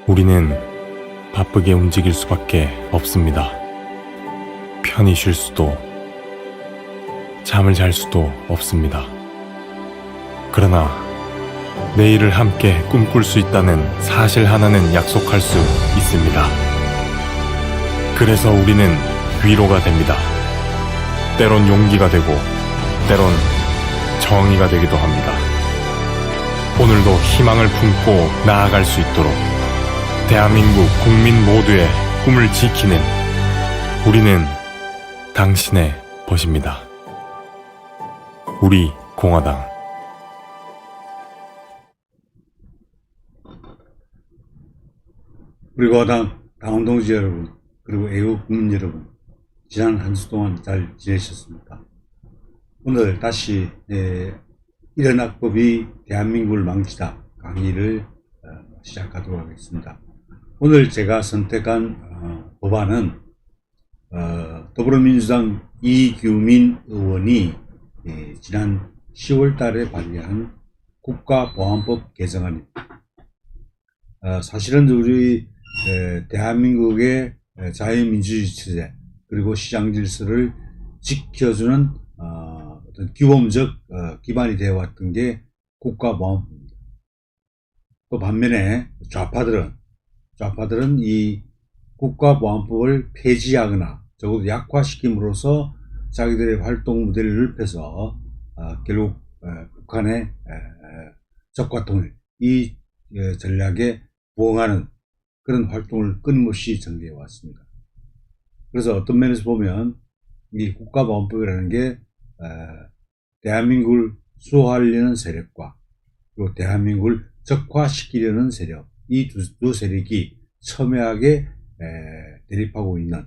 우리는 바쁘게 움직일 수밖에 없습니다. 편히 쉴 수도, 잠을 잘 수도 없습니다. 그러나 내일을 함께 꿈꿀 수 있다는 사실 하나는 약속할 수 있습니다. 그래서 우리는 위로가 됩니다. 때론 용기가 되고, 때론 정의가 되기도 합니다. 오늘도 희망을 품고 나아갈 수 있도록 대한민국 국민 모두의 꿈을 지키는 우리는 당신의 벗입니다. 우리 공화당. 우리 공화당 당원동지 여러분, 그리고 애국 국민 여러분, 지난 한 주 동안 잘 지내셨습니까? 오늘 다시 이런 악법이 대한민국을 망치다 강의를 시작하도록 하겠습니다. 오늘 제가 선택한 법안은 더불어민주당 이규민 의원이 지난 10월 달에 발의한 국가보안법 개정안입니다. 사실은 우리 대한민국의 자유민주주의 체제 그리고 시장 질서를 지켜주는 어떤 규범적 기반이 되어 왔던 게 국가보안법입니다. 또 반면에 좌파들은 이 국가보안법을 폐지하거나 적어도 약화시킴으로써 자기들의 활동 무대를 넓혀서 결국 북한의 적과통일 이 전략에 부응하는 그런 활동을 끊임없이 전개해 왔습니다. 그래서 어떤 면에서 보면 이 국가보안법이라는 게 대한민국을 수호하려는 세력과 그리고 대한민국을 적화시키려는 세력, 이 두 세력이 첨예하게 대립하고 있는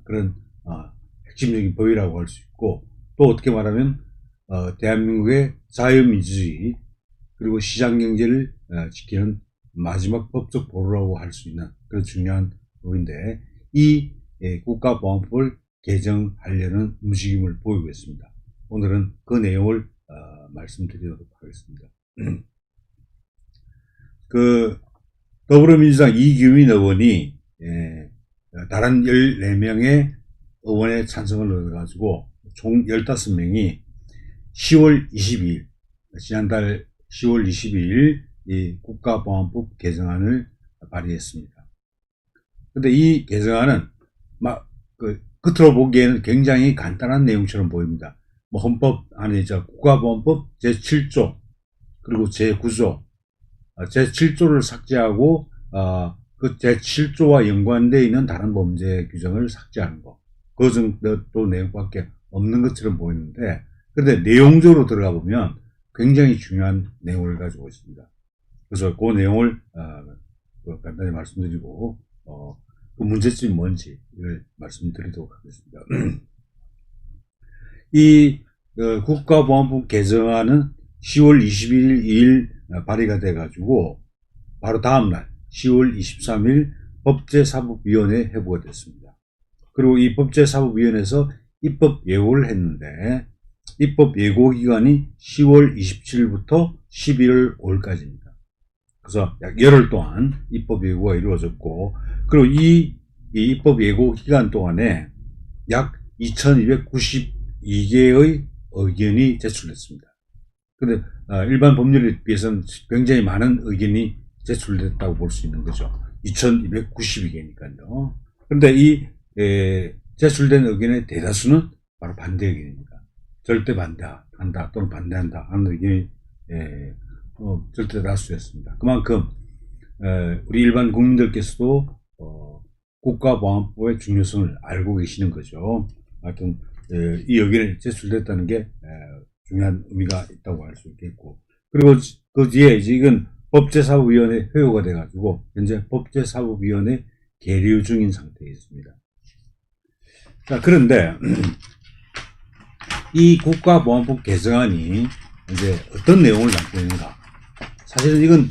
그런 핵심적인 법이라고 할 수 있고, 또 어떻게 말하면 대한민국의 자유민주주의 그리고 시장경제를 지키는 마지막 법적 보루라고 할 수 있는 그런 중요한 법인데, 이 국가보안법을 개정하려는 움직임을 보이고 있습니다. 오늘은 그 내용을 말씀드리도록 하겠습니다. 더불어민주당 이규민 의원이 다른 14명의 의원의 찬성을 얻어가지고 총 15명이 10월 22일, 지난달 10월 22일 이 국가보안법 개정안을 발의했습니다. 근데 이 개정안은 겉으로 보기에는 굉장히 간단한 내용처럼 보입니다. 헌법 안에 국가보안법 제7조 그리고 제9조, 제7조를 삭제하고 그 제7조와 연관되어 있는 다른 범죄 규정을 삭제하는 거, 그 정도 내용밖에 없는 것처럼 보이는데, 그런데 내용적으로 들어가 보면 굉장히 중요한 내용을 가지고 있습니다. 그래서 그 내용을 간단히 말씀드리고 그 문제점이 뭔지 이걸 말씀드리도록 하겠습니다. 이 국가보안법 개정안은 10월 21일 발의가 돼 가지고 바로 다음날 10월 23일 법제사법위원회에 회부가 됐습니다. 그리고 이 법제사법위원회에서 입법 예고를 했는데, 입법 예고 기간이 10월 27일부터 11월 5일까지입니다. 그래서 약 열흘 동안 입법 예고가 이루어졌고, 그리고 이 입법 예고 기간 동안에 약 2292개의 의견이 제출됐습니다. 근데 일반 법률에 비해서는 굉장히 많은 의견이 제출됐다고 볼 수 있는 거죠. 2292개니까요. 그런데 이 제출된 의견의 대다수는 바로 반대 의견입니다. 절대 반대한다 또는 반대한다 하는 의견이 절대 다수였습니다. 그만큼 우리 일반 국민들께서도 국가보안법의 중요성을 알고 계시는 거죠. 하여튼 이 의견이 제출됐다는 게 중요한 의미가 있다고 할 수 있겠고, 그리고 그 뒤에 이건 법제사법위원회 회부가 돼가지고 현재 법제사법위원회 계류 중인 상태에 있습니다. 자, 그런데 이 국가보안법 개정안이 이제 어떤 내용을 담고 있는가? 사실은 이건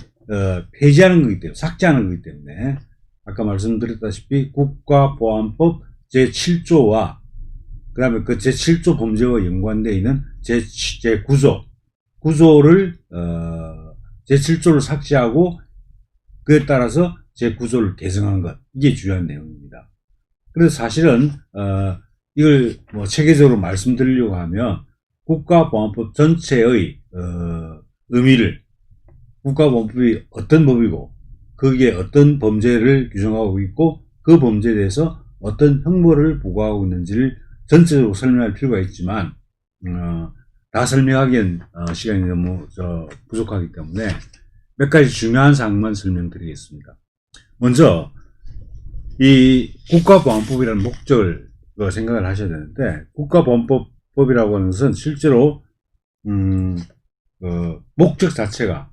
폐지하는 거기 때문에, 삭제하는 거기 때문에 아까 말씀드렸다시피 국가보안법 제7조와 그 다음에 그 제7조 범죄와 연관되어 있는 제9조를 제7조를 삭제하고 그에 따라서 제 구조를 개성한 것, 이게 중요한 내용입니다. 그래서 사실은 이걸 뭐 체계적으로 말씀드리려고 하면 국가보안법 전체의 의미를, 국가보안법이 어떤 법이고 거기에 어떤 범죄를 규정하고 있고 그 범죄에 대해서 어떤 형벌을 부과하고 있는지를 전체적으로 설명할 필요가 있지만 다 설명하기엔 시간이 너무 부족하기 때문에 몇 가지 중요한 사항만 설명드리겠습니다. 먼저 이 국가보안법이라는 목적을 생각을 하셔야 되는데, 국가보안법이라고 하는 것은 실제로 목적 자체가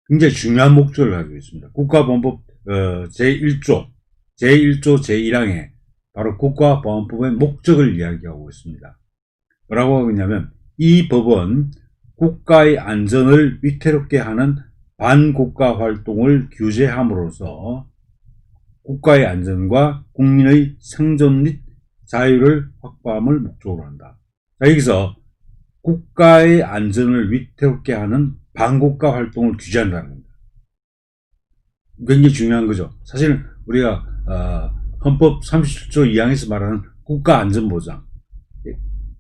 굉장히 중요한 목적을 가지고 있습니다. 국가보안법 제1조 제1항에 바로 국가보안법의 목적을 이야기하고 있습니다. 뭐라고 하고 있냐면, 이 법은 국가의 안전을 위태롭게 하는 반국가 활동을 규제함으로써 국가의 안전과 국민의 생존 및 자유를 확보함을 목적으로 한다. 자, 여기서 국가의 안전을 위태롭게 하는 반국가 활동을 규제한다는 겁니다. 굉장히 중요한 거죠. 사실 우리가 헌법 37조 2항에서 말하는 국가 안전보장,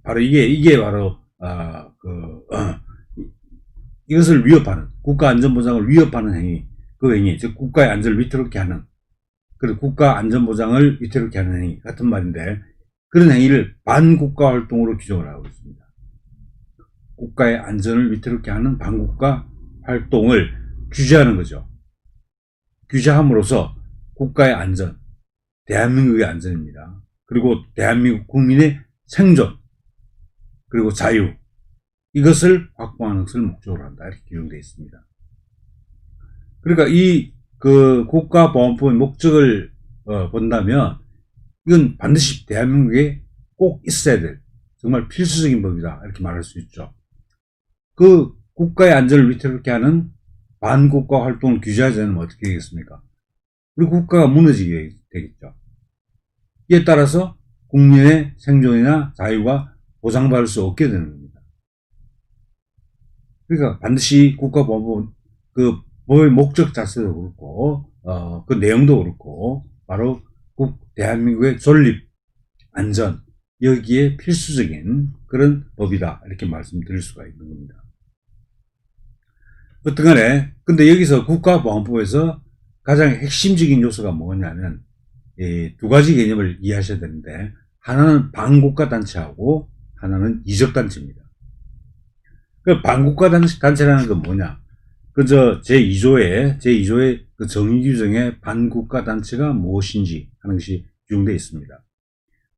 바로 이게 바로 이것을 위협하는, 국가 안전보장을 위협하는 행위, 그 행위, 즉 국가의 안전을 위태롭게 하는, 그리고 국가 안전보장을 위태롭게 하는 행위 같은 말인데, 그런 행위를 반국가 활동으로 규정을 하고 있습니다. 국가의 안전을 위태롭게 하는 반국가 활동을 규제하는 거죠. 규제함으로써 국가의 안전, 대한민국의 안전입니다. 그리고 대한민국 국민의 생존, 그리고 자유, 이것을 확보하는 것을 목적으로 한다, 이렇게 규정되어 있습니다. 그러니까 이 국가보안법의 목적을 본다면 이건 반드시 대한민국에 꼭 있어야 될 정말 필수적인 법이다, 이렇게 말할 수 있죠. 그 국가의 안전을 위태롭게 하는 반국가 활동을 규제하지 않으면 어떻게 되겠습니까? 우리 국가가 무너지게 되겠죠. 이에 따라서 국민의 생존이나 자유가 보장받을 수 없게 되는 겁니다. 그러니까 반드시 국가보안법, 그 법의 목적 자체도 그렇고 그 내용도 그렇고 바로 대한민국의 존립, 안전, 여기에 필수적인 그런 법이다, 이렇게 말씀드릴 수가 있는 겁니다. 어떤 간에 근데 여기서 국가보안법에서 가장 핵심적인 요소가 뭐냐면 두 가지 개념을 이해하셔야 되는데, 하나는 반국가 단체하고 하나는 이적 단체입니다. 그 반국가 단체라는 건 뭐냐? 제2조의 그 정의 규정에 반국가 단체가 무엇인지 하는 것이 규정되어 있습니다.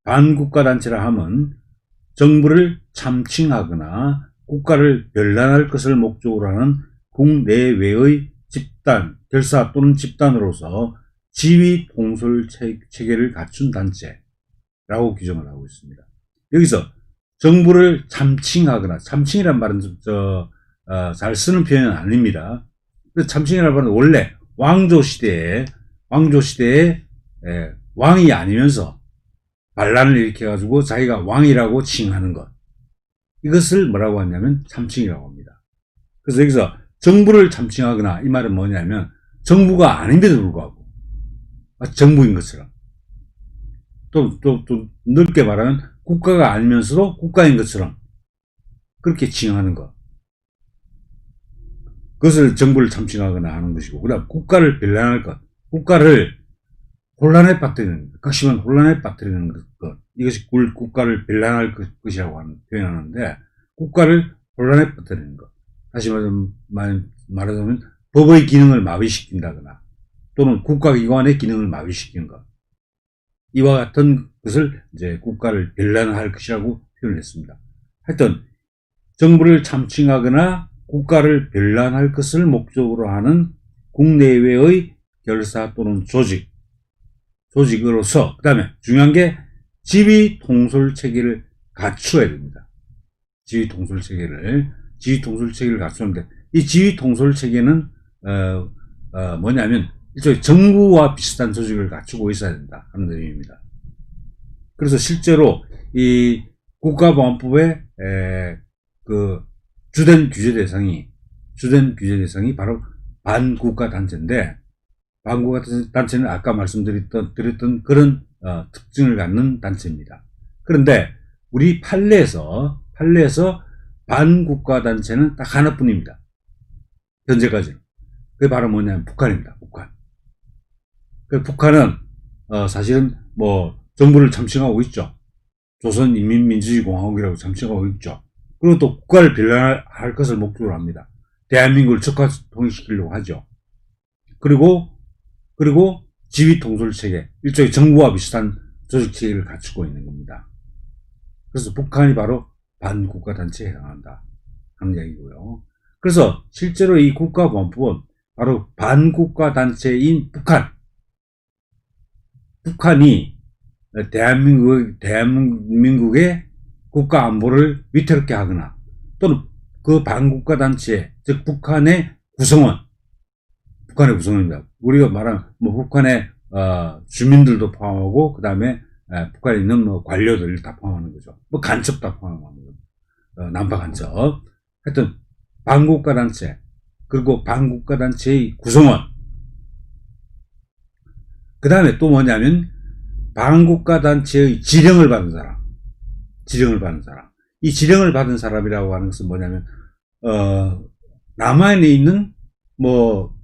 반국가 단체라 함은 정부를 참칭하거나 국가를 변란할 것을 목적으로 하는 국내외의 집단, 결사 또는 집단으로서 지위 통솔 체계를 갖춘 단체라고 규정을 하고 있습니다. 여기서 정부를 참칭하거나, 참칭이란 말은 잘 쓰는 표현은 아닙니다. 참칭이라는 말은 원래 왕조 시대에 왕이 아니면서 반란을 일으켜가지고 자기가 왕이라고 칭하는 것, 이것을 뭐라고 하냐면 참칭이라고 합니다. 그래서 여기서 정부를 참칭하거나, 이 말은 뭐냐면 정부가 아닌데도 불구하고 정부인 것처럼, 또 넓게 말하면 국가가 아니면서도 국가인 것처럼 그렇게 칭하는 것, 그것을 정부를 참칭하거나 하는 것이고, 그 다음 국가를 변란할 것, 국가를 혼란에 빠뜨리는, 극심한 혼란에 빠뜨리는 것, 이것이 국가를 변란할 것이라고 표현하는데, 국가를 혼란에 빠뜨리는 것, 다시 말하자면 법의 기능을 마비시킨다거나 또는 국가기관의 기능을 마비시키는 것, 이와 같은 것을 이제 국가를 변란할 것이라고 표현했습니다. 하여튼 정부를 참칭하거나 국가를 변란할 것을 목적으로 하는 국내외의 결사 또는 조직으로서, 그 다음에 중요한 게 지위 통솔 체계를 갖추어야 됩니다. 지위 통솔 체계를 갖추는데, 이 지위 통솔 체계는 뭐냐면 일종의 정부와 비슷한 조직을 갖추고 있어야 된다 하는 의미입니다. 그래서 실제로 이 국가보안법의 그 주된 규제 대상이 바로 반국가 단체인데, 반국가 단체는 아까 드렸던 그런 특징을 갖는 단체입니다. 그런데 우리 판례에서 반국가 단체는 딱 하나뿐입니다. 현재까지는. 그게 바로 뭐냐면 북한입니다. 북한. 북한은 사실은 뭐 정부를 참칭하고 있죠. 조선인민민주주의공화국이라고 참칭하고 있죠. 그리고 또 국가를 변화할 것을 목적으로 합니다. 대한민국을 적화 통일시키려고 하죠. 그리고 지휘 통솔 체계, 일종의 정부와 비슷한 조직 체계를 갖추고 있는 겁니다. 그래서 북한이 바로 반국가 단체에 해당한다 하는 이야기고요. 그래서 실제로 이 국가보안법은 바로 반국가 단체인 북한이 대한민국의 국가 안보를 위태롭게 하거나 또는 그 반국가 단체, 즉 북한의 구성원입니다. 우리가 말하는 뭐 북한의 주민들도 포함하고 그 다음에 북한에 있는 뭐 관료들 다 포함하는 거죠. 뭐 간첩 다 포함하는 거죠. 남파 간첩. 하여튼 반국가 단체 그리고 반국가 단체의 구성원. 그 다음에 또 뭐냐면 반국가 단체의 지령을 받은 사람. 이 지령을 받은 사람이라고 하는 것은 뭐냐면 남한에 있는 뭐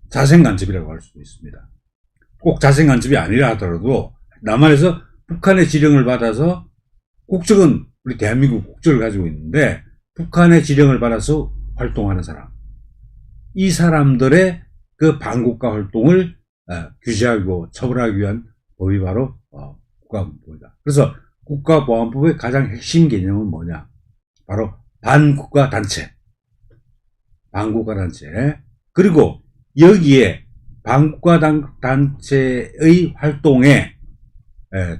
자생간첩이라고 할 수도 있습니다. 꼭 자생간첩이 아니라 하더라도 남한에서 북한의 지령을 받아서 국적은 우리 대한민국 국적을 가지고 있는데 북한의 지령을 받아서 활동하는 사람. 이 사람들의 그 반국가 활동을 규제하고 처벌하기 위한 법이 바로 국가보안법이다. 그래서 국가보안법의 가장 핵심 개념은 뭐냐? 바로 반국가 단체. 그리고 여기에 반국가 단체의 활동에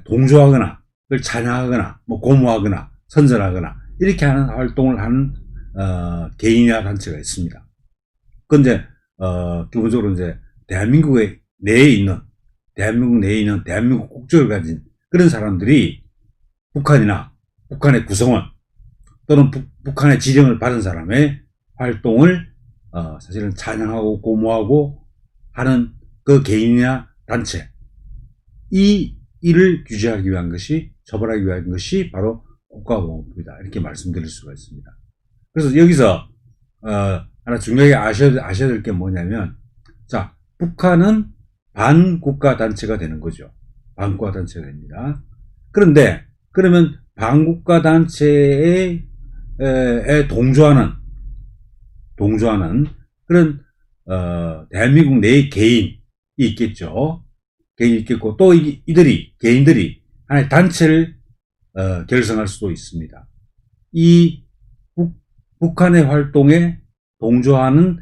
동조하거나 그걸 찬양하거나 뭐 고무하거나 선전하거나 이렇게 하는 활동을 하는 개인이나 단체가 있습니다. 그런데 기본적으로 이제 대한민국 내에 있는 대한민국 국적을 가진 그런 사람들이 북한의 구성원 또는 북한의 지령을 받은 사람의 활동을 사실은 찬양하고 고무하고 하는 그 개인이나 단체 이 일을 규제하기 위한 것이 처벌하기 위한 것이 바로 국가보안법이다 이렇게 말씀드릴 수가 있습니다. 그래서 여기서 하나 중요하게 아셔야 될 게 뭐냐면 자 북한은 반국가 단체가 되는 거죠. 반국가 단체가 됩니다. 그런데 그러면 반국가 단체에 동조하는 그런 대한민국 내의 개인이 있겠죠. 개인이 있겠고 또 개인들이 하나의 단체를 결성할 수도 있습니다. 이 북한의 활동에 동조하는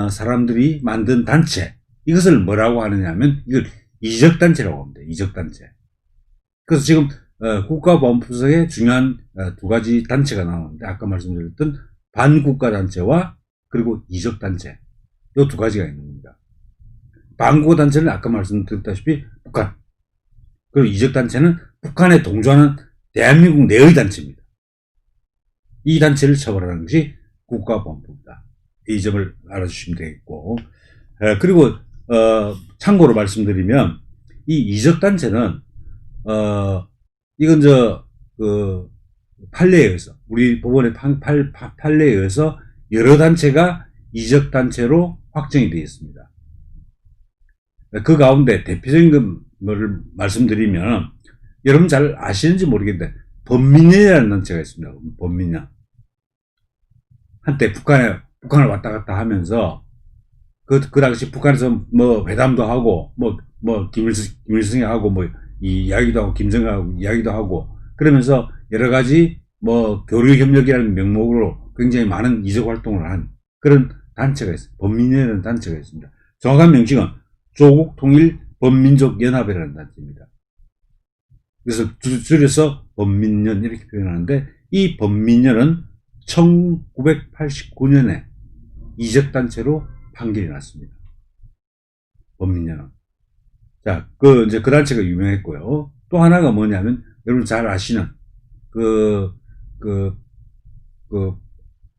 사람들이 만든 단체 이것을 뭐라고 하느냐 하면 이걸 이적단체라고 합니다. 이적단체. 그래서 지금 국가보안법상에 중요한 두 가지 단체가 나오는데 아까 말씀드렸던 반국가 단체와 그리고 이적단체 이 두 가지가 있는 겁니다. 반국가 단체는 아까 말씀드렸다시피 북한 그리고 이적단체는 북한에 동조하는 대한민국 내의 단체입니다. 이 단체를 처벌하는 것이 국가보안법이다. 이 점을 알아주시면 되겠고 그리고 참고로 말씀드리면 이 이적단체는 이건 그 판례에 의해서 우리 법원의 판례에 의해서 여러 단체가 이적단체로 확정이 되어 있습니다. 그 가운데 대표적인 것을 말씀드리면 여러분 잘 아시는지 모르겠는데 범민련이라는 단체가 있습니다. 범민련. 한때 북한을 왔다 갔다 하면서 그 당시 북한에서 뭐 회담도 하고 뭐 김일성이 하고 뭐 이야기도 하고 김정은하고 이야기도 하고 그러면서 여러 가지 뭐 교류 협력이라는 명목으로 굉장히 많은 이적 활동을 한 그런 단체가 있어요. 범민련이라는 단체가 있습니다. 정확한 명칭은 조국 통일 범민족 연합이라는 단체입니다. 그래서 줄여서 범민련 이렇게 표현하는데 이 범민련은 1989년에 이적단체로 판결이 났습니다. 범민련은. 자, 그 단체가 유명했고요. 또 하나가 뭐냐면, 여러분 잘 아시는,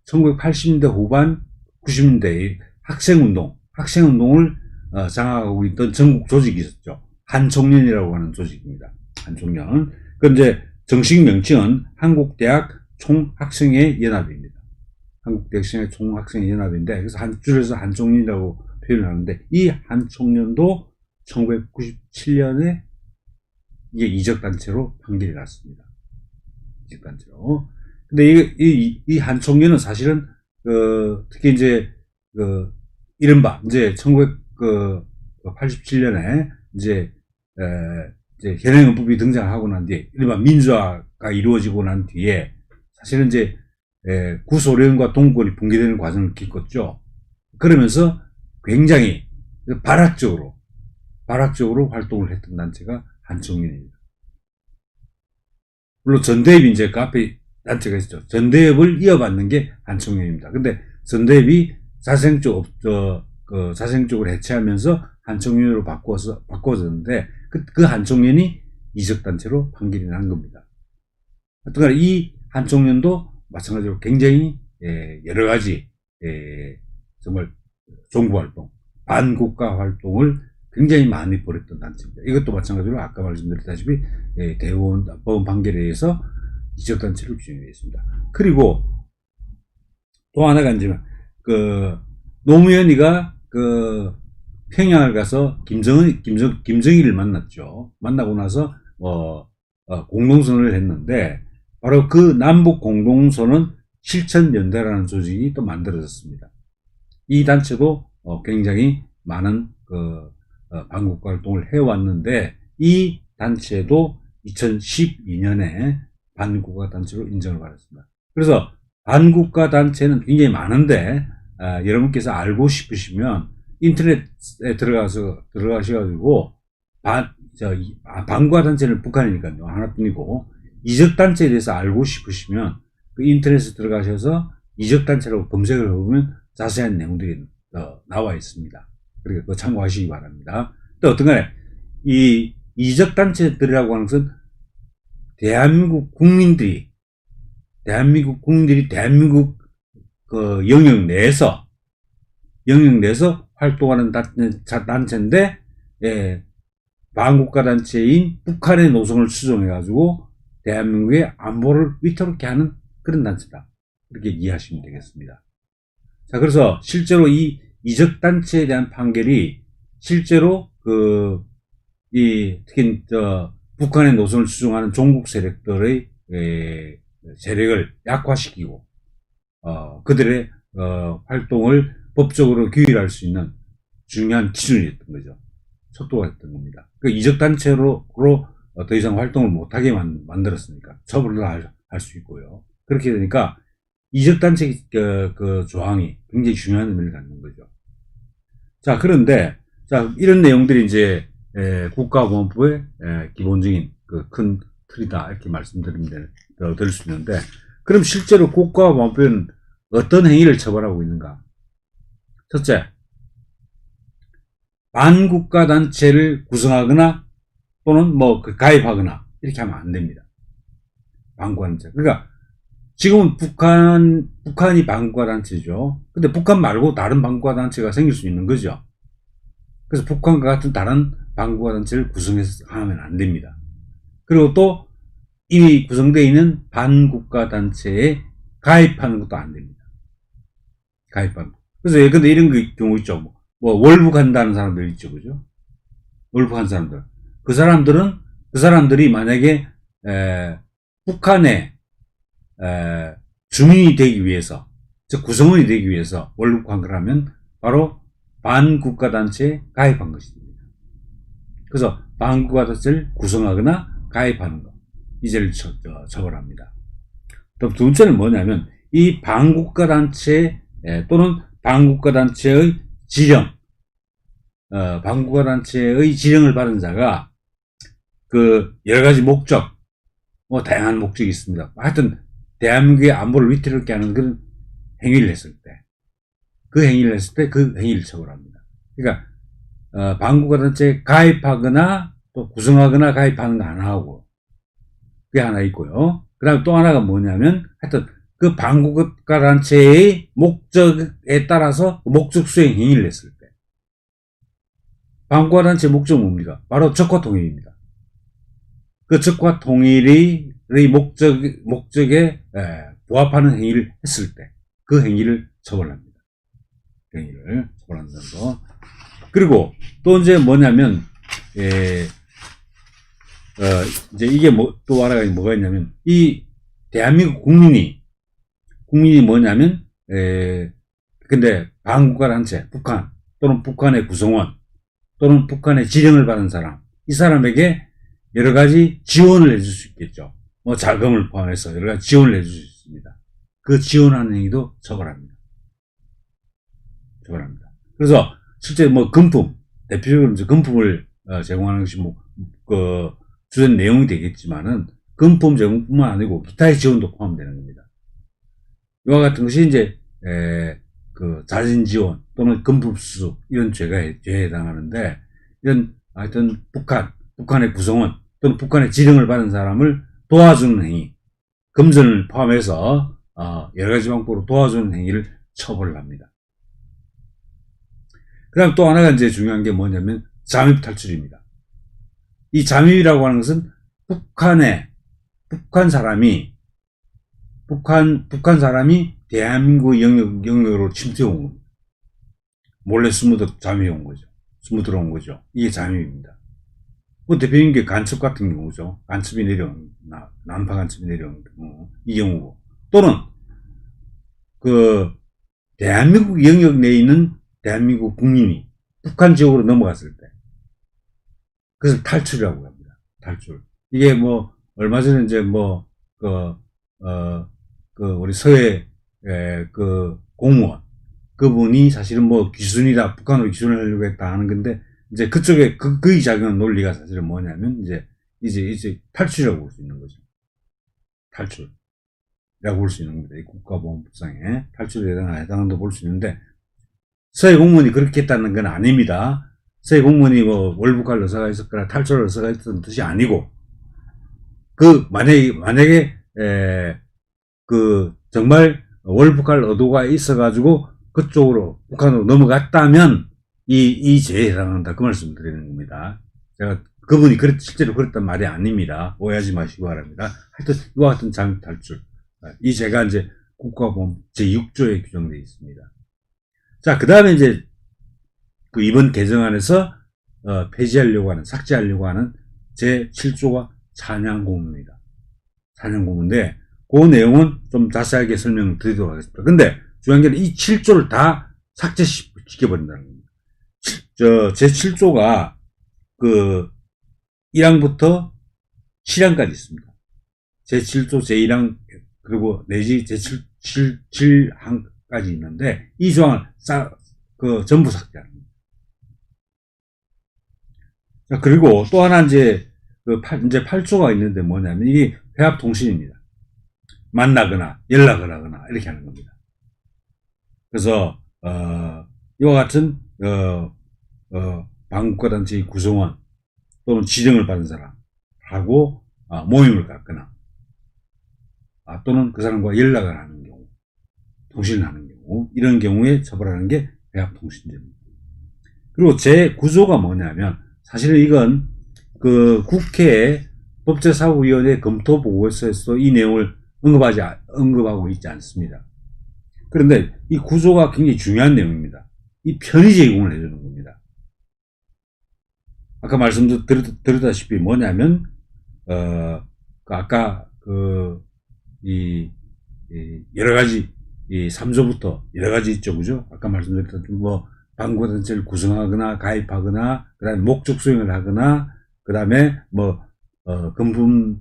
1980년대 후반, 90년대 학생운동을, 장악하고 있던 전국 조직이 있었죠. 한총련이라고 하는 조직입니다. 한총련. 그 이제 정식 명칭은 한국대학 총학생회 연합입니다. 한국대학생회 총학생회 연합인데, 그래서 줄여서 한총련이라고 표현을 하는데, 이 한총련도 1997년에 이게 이적단체로 판결이 났습니다. 이적단체로. 근데 이 한총련은 사실은, 특히 이제, 이른바, 이제 1987년에 이제 현행헌법이 등장하고 난 뒤에, 이른바 민주화가 이루어지고 난 뒤에, 사실은 이제, 구소련과 동구권이 붕괴되는 과정을 겪었죠. 그러면서 굉장히 발악적으로 활동을 했던 단체가 한총련입니다. 물론 전대협이 이제 그 앞에 단체가 있었죠. 전대협을 이어받는 게 한총련입니다. 근데 전대협이 자생적으로 해체하면서 한총련으로 바꿔졌는데, 그 한총련이 이적단체로 판결이 난 겁니다. 하여튼 이 한총련도 마찬가지로 굉장히, 여러 가지, 정말 종부활동, 반국가 활동을 굉장히 많이 벌였던 단체입니다. 이것도 마찬가지로 아까 말씀드렸다시피, 대법원 판결에 의해서 이적단체로 규정되어 있습니다. 그리고 또 하나가 이제, 노무현이가 평양을 가서 김정일을 만났죠. 만나고 나서, 공동선언을 했는데, 바로 그 남북 공동선언 실천연대라는 조직이 또 만들어졌습니다. 이 단체도 굉장히 많은 반국가 활동을 해왔는데, 이 단체도 2012년에 반국가 단체로 인정을 받았습니다. 그래서 반국가 단체는 굉장히 많은데, 여러분께서 알고 싶으시면 인터넷에 들어가셔가지고 반국가 단체는 북한이니까요, 하나뿐이고, 이적단체에 대해서 알고 싶으시면 그 인터넷에 들어가셔서 이적단체라고 검색을 해보면 자세한 내용들이 나와 있습니다. 그러니까 그거 참고하시기 바랍니다. 또 어떤간에 이 이적단체들이라고 하는 것은 대한민국 국민들이 대한민국 영역 내에서 활동하는 단체인데, 반국가 단체인 북한의 노선을 수정해가지고 대한민국의 안보를 위태롭게 하는 그런 단체다. 이렇게 이해하시면 되겠습니다. 자, 그래서 실제로 이 이적단체에 대한 판결이 실제로 특히 북한의 노선을 추종하는 종국 세력들의 세력을 약화시키고, 그들의 활동을 법적으로 규율할 수 있는 중요한 기준이었던 거죠. 척도가 됐던 겁니다. 그 이적단체로 더 이상 활동을 못하게 만들었으니까 처벌을 할 수 있고요. 그렇게 되니까 이적단체 그 조항이 굉장히 중요한 의미를 갖는 거죠. 자, 그런데 이런 내용들이 이제 국가보안법의 기본적인 그 큰 틀이다, 이렇게 말씀드리면 될 수 있는데, 그럼 실제로 국가보안법은 어떤 행위를 처벌하고 있는가? 첫째, 반국가 단체를 구성하거나 또는 가입하거나 이렇게 하면 안 됩니다. 반국가 단체. 그러니까 지금은 북한이 반국가 단체죠. 근데 북한 말고 다른 반국가 단체가 생길 수 있는 거죠. 그래서 북한과 같은 다른 반국가 단체를 구성해서 하면 안 됩니다. 그리고 또 이미 구성되어 있는 반국가 단체에 가입하는 것도 안 됩니다. 가입하는 거. 그래서 예컨대 이런 경우 있죠. 월북한다는 사람들 있죠. 그죠? 월북한 사람들. 그 사람들이 만약에, 북한의, 주민이 되기 위해서, 즉, 구성원이 되기 위해서 월북한 거라면, 바로 반국가단체에 가입한 것입니다. 그래서 반국가단체를 구성하거나 가입하는 것. 이 죄를 처벌합니다. 또 두 번째는 뭐냐면, 이 반국가단체, 또는 반국가단체의 지령, 반국가단체의 지령을 받은 자가 여러 가지 목적, 다양한 목적이 있습니다. 하여튼, 대한민국의 안보를 위태롭게 하는 그런 행위를 했을 때, 그 행위를 처벌합니다. 그러니까, 반국가단체에 가입하거나, 또 구성하거나 가입하는 거 하나 하고, 그게 하나 있고요. 그 다음에 또 하나가 뭐냐면, 하여튼, 그 반국가단체의 목적에 따라서 목적 수행 행위를 했을 때, 반국가단체 목적은 뭡니까? 바로 적화 통일입니다. 그 적화 통일의 목적에 부합하는 행위를 했을 때 그 행위를 처벌합니다. 행위를 처벌한다는 거. 그리고 또 이제 뭐냐면 이제 이게 또 하나가 뭐가 있냐면 이 대한민국 국민이 뭐냐면 근데 반국가단체 북한 또는 북한의 구성원 또는 북한의 지령을 받은 사람 이 사람에게 여러 가지 지원을 해줄 수 있겠죠. 뭐 자금을 포함해서 여러 가지 지원을 해줄 수 있습니다. 그 지원하는 행위도 처벌합니다. 처벌합니다. 그래서 실제 뭐 금품 대표적으로 이제 금품을 제공하는 것이 주된 내용이 되겠지만은 금품 제공뿐만 아니고 기타의 지원도 포함되는 겁니다. 이와 같은 것이 이제 그 자진 지원 또는 금품 수수 이런 죄에 해당하는데 이런 하여튼 북한의 구성원 또는 북한의 지령을 받은 사람을 도와주는 행위, 금전을 포함해서 여러 가지 방법으로 도와주는 행위를 처벌을 합니다. 그 다음 또 하나가 이제 중요한 게 뭐냐면 잠입 탈출입니다. 이 잠입이라고 하는 것은 북한 사람이 대한민국 영역으로 침투해 온 겁니다. 몰래 잠입해 온 거죠. 들어온 거죠. 이게 잠입입니다. 그 대표적인 게 간첩 같은 경우죠. 간첩이 내려온, 난파 간첩이 내려온 경우, 이 경우고. 또는, 대한민국 영역 내에 있는 대한민국 국민이 북한 지역으로 넘어갔을 때. 그것을 탈출이라고 합니다. 탈출. 이게 얼마 전에 이제 우리 서해, 공무원. 그분이 사실은 귀순이다, 북한으로 귀순을 하려고 했다 하는 건데, 이제 그쪽에 그의 작용한 논리가 사실은 뭐냐면, 이제 탈출이라고 볼 수 있는 거죠. 탈출이라고 볼 수 있는 겁니다. 이 국가보안법상에 탈출에 해당한다고 볼 수 있는데, 서해 공무원이 그렇게 했다는 건 아닙니다. 서해 공무원이 월북할 의사가 있었거나 탈출할 의사가 있었던 뜻이 아니고, 만약에, 정말 월북할 의도가 있어가지고, 그쪽으로, 북한으로 넘어갔다면, 이 죄에 해당한다. 그 말씀을 드리는 겁니다. 제가, 그분이 실제로 그랬단 말이 아닙니다. 오해하지 마시기 바랍니다. 하여튼, 이와 같은 잠입 탈출. 이 죄가 이제 국가보안 제6조에 규정되어 있습니다. 자, 그 다음에 이제, 이번 개정안에서, 삭제하려고 하는 제7조가 찬양고문입니다. 찬양고문인데, 그 내용은 좀 자세하게 설명을 드리도록 하겠습니다. 근데, 중요한 게 이 7조를 다 삭제시켜버린다는 겁니다. 제7조가 1항부터 7항까지 있습니다. 제7조 제1항 그리고 내지 제7항까지 있는데 이 조항을 전부 삭제하는 겁니다. 자, 그리고 또 하나 이제 8조가 있는데 뭐냐면 이게 회합통신입니다. 만나거나 연락을 하거나 이렇게 하는 겁니다. 그래서 이와 같은 반국가단체의 구성원 또는 지령을 받은 사람하고 모임을 갖거나 또는 그 사람과 연락을 하는 경우, 통신을 하는 경우 이런 경우에 처벌하는 게 회합통신죄입니다. 그리고 제9조가 뭐냐면 사실은 이건 국회 법제사법위원회 검토보고서에서 이 내용을 언급하고 있지 않습니다. 그런데 이 구조가 굉장히 중요한 내용입니다. 이 편의 제공을 해주는 겁니다. 아까 말씀드렸다시피 뭐냐면, 아까 여러 가지, 3조부터 여러 가지 있죠, 그죠? 아까 말씀드렸던 반국가단체를 구성하거나 가입하거나, 그 다음에 목적 수행을 하거나, 그 다음에 금품,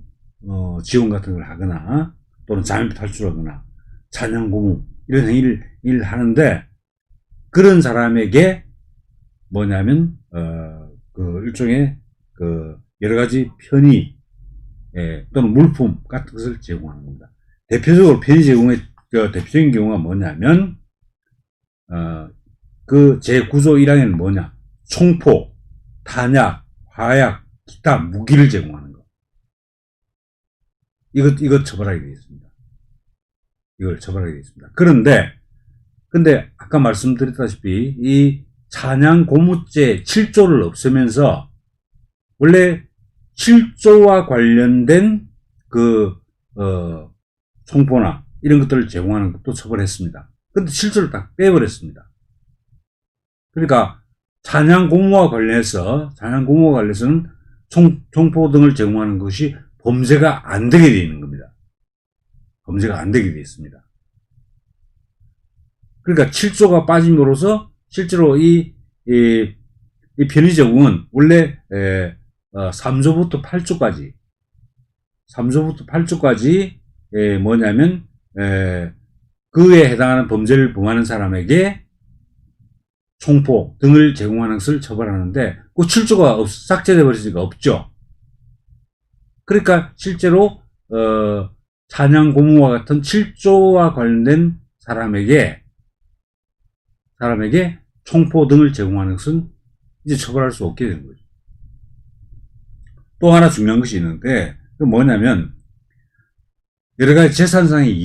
지원 같은 걸 하거나, 또는 잠입 탈출하거나, 찬양고문, 이런 행위를 하는데, 그런 사람에게 뭐냐면, 일종의, 여러 가지 편의, 또는 물품 같은 것을 제공하는 겁니다. 대표적으로 편의 제공의, 대표적인 경우가 뭐냐면, 제9조 1항에는 뭐냐? 총포, 탄약, 화약, 기타 무기를 제공하는 것. 이것 처벌하게 되겠습니다. 이걸 처벌하게 되겠습니다. 근데 아까 말씀드렸다시피, 찬양 고무죄 7조를 없애면서 원래 7조와 관련된 총포나 이런 것들을 제공하는 것도 처벌했습니다. 근데 7조를 딱 빼버렸습니다. 그러니까 찬양 고무와 관련해서는 총포 등을 제공하는 것이 범죄가 안 되게 되어 있는 겁니다. 범죄가 안 되게 되어 있습니다. 그러니까 7조가 빠짐으로써 실제로 이 편의 제공은 원래 3조부터 8조까지 뭐냐면 그에 해당하는 범죄를 범하는 사람에게 총포 등을 제공하는 것을 처벌하는데 그 7조가 삭제돼 버리니까 없죠. 그러니까 실제로 찬양 고무와 같은 7조와 관련된 사람에게 총포 등을 제공하는 것은 이제 처벌할 수 없게 되는 거죠. 또 하나 중요한 것이 있는데 그 뭐냐면 여러 가지 재산상의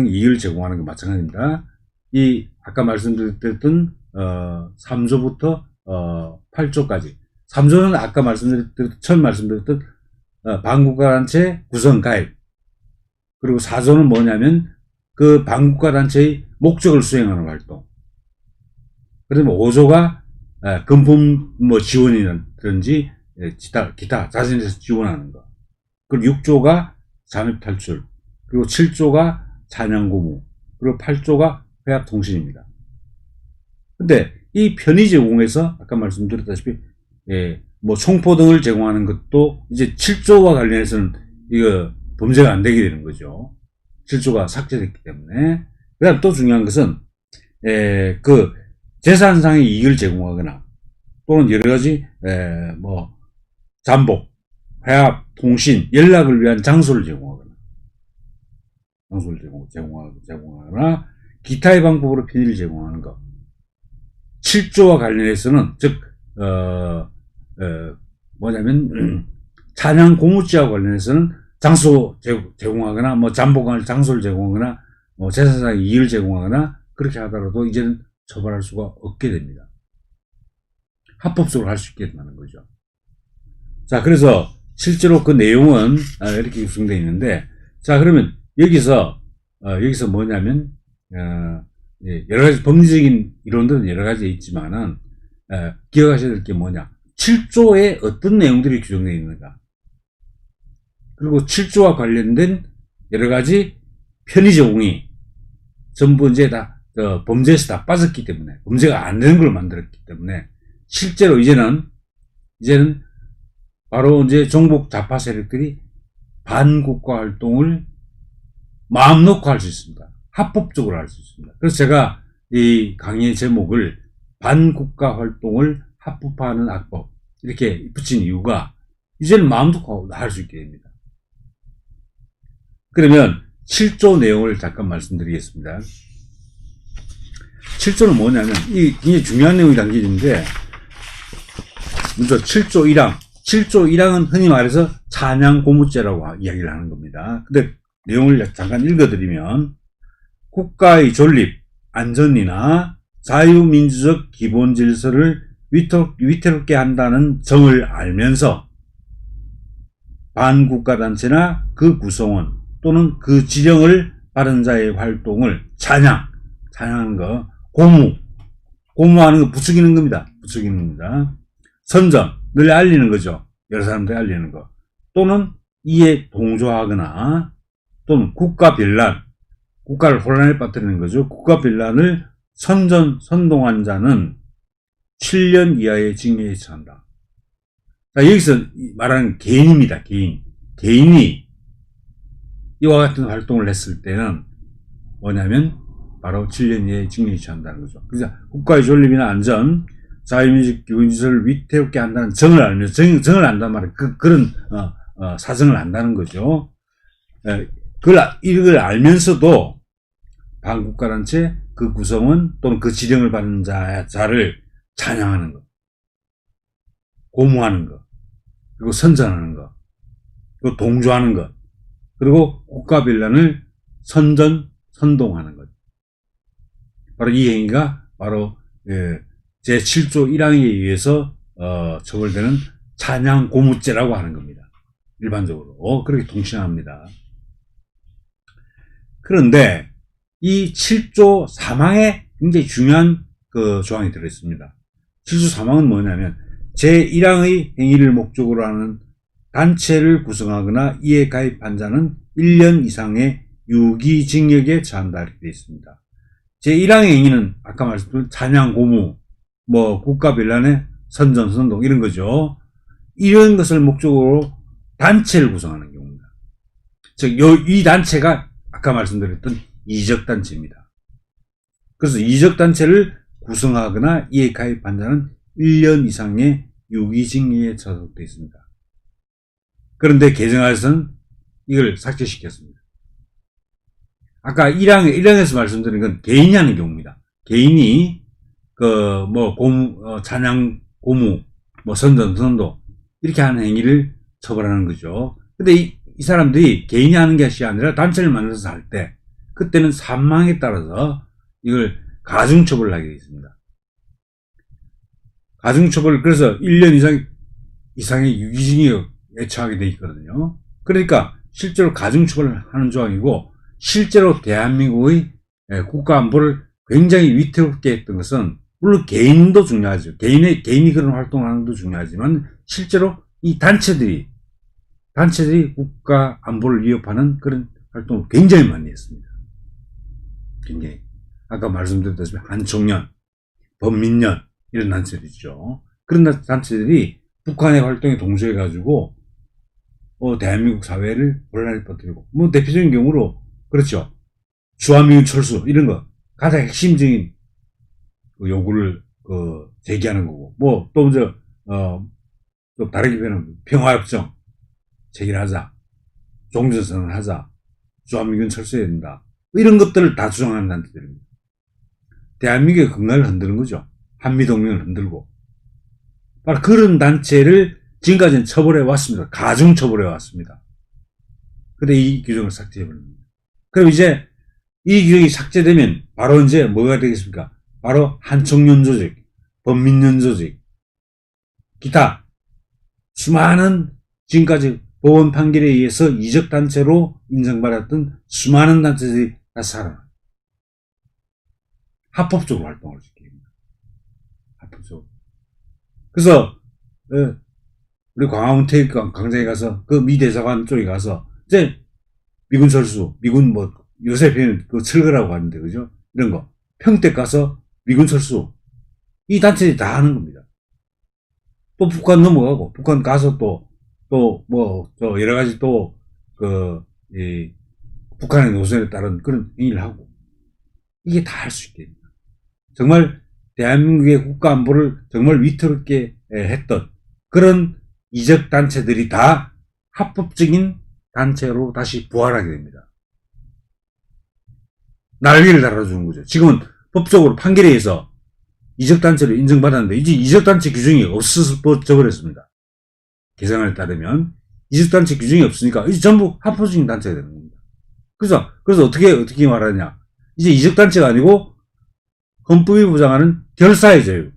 이익을 제공하는 것 마찬가지입니다. 이 아까 말씀드렸던 3조부터 8조까지 3조는 아까 처음 말씀드렸던 반국가단체 구성 가입, 그리고 4조는 뭐냐면 그 반국가단체의 목적을 수행하는 활동, 그다음에 5조가 금품 지원이든지 기타 자진해서 지원하는 거, 그리고 6조가 잠입탈출, 그리고 7조가 찬양고무, 그리고 8조가 회합통신입니다. 근데 이 편의 제공에서 아까 말씀드렸다시피 총포 등을 제공하는 것도 이제 7조와 관련해서는 이거 범죄가 안 되게 되는 거죠. 7조가 삭제됐기 때문에. 그다음 또 중요한 것은 그 재산상의 이익을 제공하거나 또는 여러 가지 잠복, 회합, 통신, 연락을 위한 장소를 제공하거나 기타의 방법으로 편의를 제공하는 것. 7조와 관련해서는 즉 찬양 고무죄와 관련해서는 장소 제공하거나 잠복할 장소를 제공하거나 재산상의 이익을 제공하거나 그렇게 하더라도 이제는 처벌할 수가 없게 됩니다. 합법적으로 할 수 있게 된다는 거죠. 자, 그래서 실제로 그 내용은 이렇게 구성되어 있는데, 자, 그러면 여기서 뭐냐면 여러 가지 법리적인 이론들은 여러 가지 있지만은 기억하셔야 될 게 뭐냐, 7조에 어떤 내용들이 규정되어 있는가, 그리고 7조와 관련된 여러 가지 편의 제공이 전부 이제 다 범죄에서 다 빠졌기 때문에, 범죄가 안 되는 걸 만들었기 때문에 실제로 이제는 바로 이제 종북 좌파 세력들이 반국가 활동을 마음 놓고 할 수 있습니다. 합법적으로 할 수 있습니다. 그래서 제가 이 강의의 제목을 반국가 활동을 합법화하는 악법 이렇게 붙인 이유가 이제는 마음 놓고 할 수 있게 됩니다. 그러면 7조 내용을 잠깐 말씀드리겠습니다. 7조는 뭐냐면 이 굉장히 중요한 내용이 담겨 있는데, 먼저 7조 1항. 7조 1항은 흔히 말해서 찬양 고무죄라고 이야기를 하는 겁니다. 근데 내용을 잠깐 읽어드리면, 국가의 존립, 안전이나 자유민주적 기본 질서를 위태롭게 한다는 점을 알면서 반국가단체나 그 구성원 또는 그 지령을 받은 자의 활동을 찬양하는 거, 고무하는 거, 부추기는 겁니다. 선전, 늘 알리는 거죠. 여러 사람들이 알리는 거. 또는 이에 동조하거나, 또는 국가를 혼란에 빠뜨리는 거죠. 국가빌란을 선동한 자는 7년 이하의 징역에 처한다. 자, 여기서 말하는 개인입니다. 개인이 이와 같은 활동을 했을 때는 뭐냐면 바로 7년 이하의 징역에 처한다는 거죠. 그래서 국가의 존립이나 안전, 자유민주적 기본질서를 위태롭게 한다는 정을 알면서, 정을 안단 말이에요. 그런 사정을 안다는 거죠. 이걸 알면서도 반국가단체, 그 구성원 또는 그 지령을 받는 자를 찬양하는 것, 고무하는 것, 그리고 선전하는 것, 그리고 동조하는 것, 그리고 국가빌란을 선동하는 것. 바로 이 행위가 바로 제7조 1항에 의해서 처벌되는 찬양 고무죄라고 하는 겁니다. 일반적으로 그렇게 통칭합니다. 그런데 이 7조 3항에 굉장히 중요한 그 조항이 들어있습니다. 7조 3항은 뭐냐면 제1항의 행위를 목적으로 하는 단체를 구성하거나 이에 가입한 자는 1년 이상의 유기징역에 처한다 이렇게 되어 있습니다. 제1항의 행위는 아까 말씀드린 찬양 고무, 뭐 국가별난의 선전선동 이런 거죠. 이런 것을 목적으로 단체를 구성하는 경우입니다. 즉, 이 단체가 아까 말씀드렸던 이적단체입니다. 그래서 이적단체를 구성하거나 이에 가입한 자는 1년 이상의 유기징역에 처하게 있습니다. 그런데 개정하에서는 이걸 삭제시켰습니다. 아까 1항에서 말씀드린 건 개인이 하는 경우입니다. 개인이 찬양 고무, 선전선도 이렇게 하는 행위를 처벌하는 거죠. 근데 이 사람들이 개인이 하는 것이 아니라 단체를 만들어서 할 때 그때는 사망에 따라서 이걸 가중처벌을 하게 되어 있습니다. 가중처벌, 그래서 1년 이상의 유기징역에 처하게 되어 있거든요. 그러니까 실제로 가중처벌을 하는 조항이고, 실제로 대한민국의 국가안보를 굉장히 위태롭게 했던 것은, 물론 개인도 중요하죠. 개인이 그런 활동을 하는 것도 중요하지만, 실제로 이 단체들이 국가안보를 위협하는 그런 활동을 굉장히 많이 했습니다. 굉장히. 아까 말씀드렸다시피 한총련, 범민련 이런 단체들 있죠. 그런 단체들이 북한의 활동에 동조해가지고 대한민국 사회를 혼란에 빠뜨리고, 뭐 대표적인 경우로 그렇죠. 주한미군 철수 이런 거 가장 핵심적인 그 요구를 제기하는 거고, 뭐 또 먼저 또 다르게 표현하면 평화협정 체결하자, 종전선언을 하자, 주한미군 철수해야 된다, 이런 것들을 다 주장하는 단체들입니다. 대한민국의 건강을 흔드는 거죠. 한미동맹을 흔들고. 바로 그런 단체를 지금까지는 처벌해 왔습니다. 가중 처벌해 왔습니다. 근데 이 규정을 삭제해버립니다. 그럼 이제 이 규정이 삭제되면 바로 이제 뭐가 되겠습니까? 바로 한총련 조직, 범민련 조직, 기타 수많은 지금까지 법원 판결에 의해서 이적단체로 인정받았던 수많은 단체들이 다 살아나. 합법적으로 활동할 수 있게 됩니다. 합법적으로. 그래서 우리 광화문 광장에 가서 그 미 대사관 쪽에 가서 이제 미군 철수, 미군 요새 표현 철거라고 하는데, 그죠? 이런 거 평택 가서 미군 철수, 이 단체들이 다 하는 겁니다. 또 북한 넘어가고, 북한 가서 또 여러 가지 북한의 노선에 따른 그런 행위를 하고, 이게 다 할 수 있게 됩니다. 정말 대한민국의 국가안보를 정말 위태롭게 했던 그런 이적단체들이 다 합법적인 단체로 다시 부활하게 됩니다. 날개를 달아주는 거죠. 지금은 법적으로 판결에 의해서 이적단체로 인정받았는데, 이제 이적단체 규정이 없어져 버렸습니다. 개정안에 따르면 이적단체 규정이 없으니까 이제 전부 합법적인 단체가 되는 겁니다. 그래서 어떻게 말하냐. 이제 이적단체가 아니고 헌법이 보장하는 결사의 자유,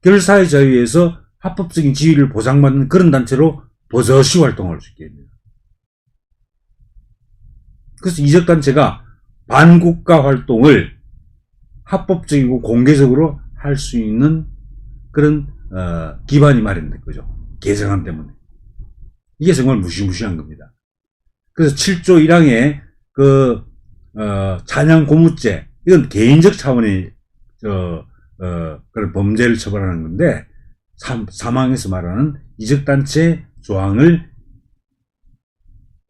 결사의 자유에서 합법적인 지위를 보장받는 그런 단체로 버젓이 활동할 수 있게 됩니다. 그래서 이적단체가 반국가 활동을 합법적이고 공개적으로 할 수 있는 그런 기반이 마련된 거죠. 개정안 때문에. 이게 정말 무시무시한 겁니다. 그래서 7조 1항에 찬양 고무죄, 이건 개인적 차원의 그런 범죄를 처벌하는 건데, 사망에서 말하는 이적단체 조항을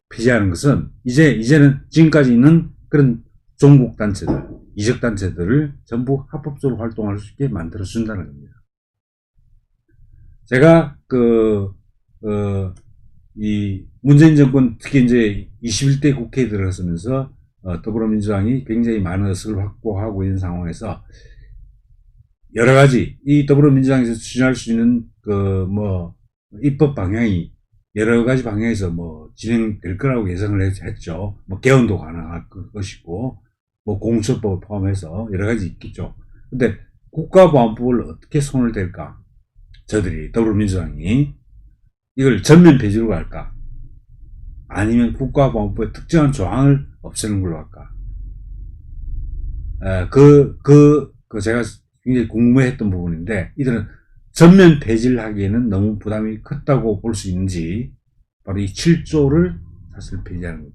폐지하는 것은 이제는 지금까지 있는 그런 종국단체들, 이적단체들을 전부 합법적으로 활동할 수 있게 만들어준다는 겁니다. 제가 이 문재인 정권, 특히 이제 21대 국회에 들어서면서 더불어민주당이 굉장히 많은 의석을 확보하고 있는 상황에서 여러 가지 이 더불어민주당에서 추진할 수 있는 입법 방향이 여러 가지 방향에서 진행될 거라고 예상을 했죠. 개헌도 가능할 것이고, 공수처법을 포함해서 여러 가지 있겠죠. 근데 국가보안법을 어떻게 손을 댈까? 저들이, 더불어민주당이 이걸 전면 폐지로 갈까? 아니면 국가보안법의 특정한 조항을 없애는 걸로 할까? 제가 굉장히 궁금해했던 부분인데, 이들은 전면 폐지를 하기에는 너무 부담이 컸다고 볼 수 있는지, 바로 이 7조를 사실 폐지하는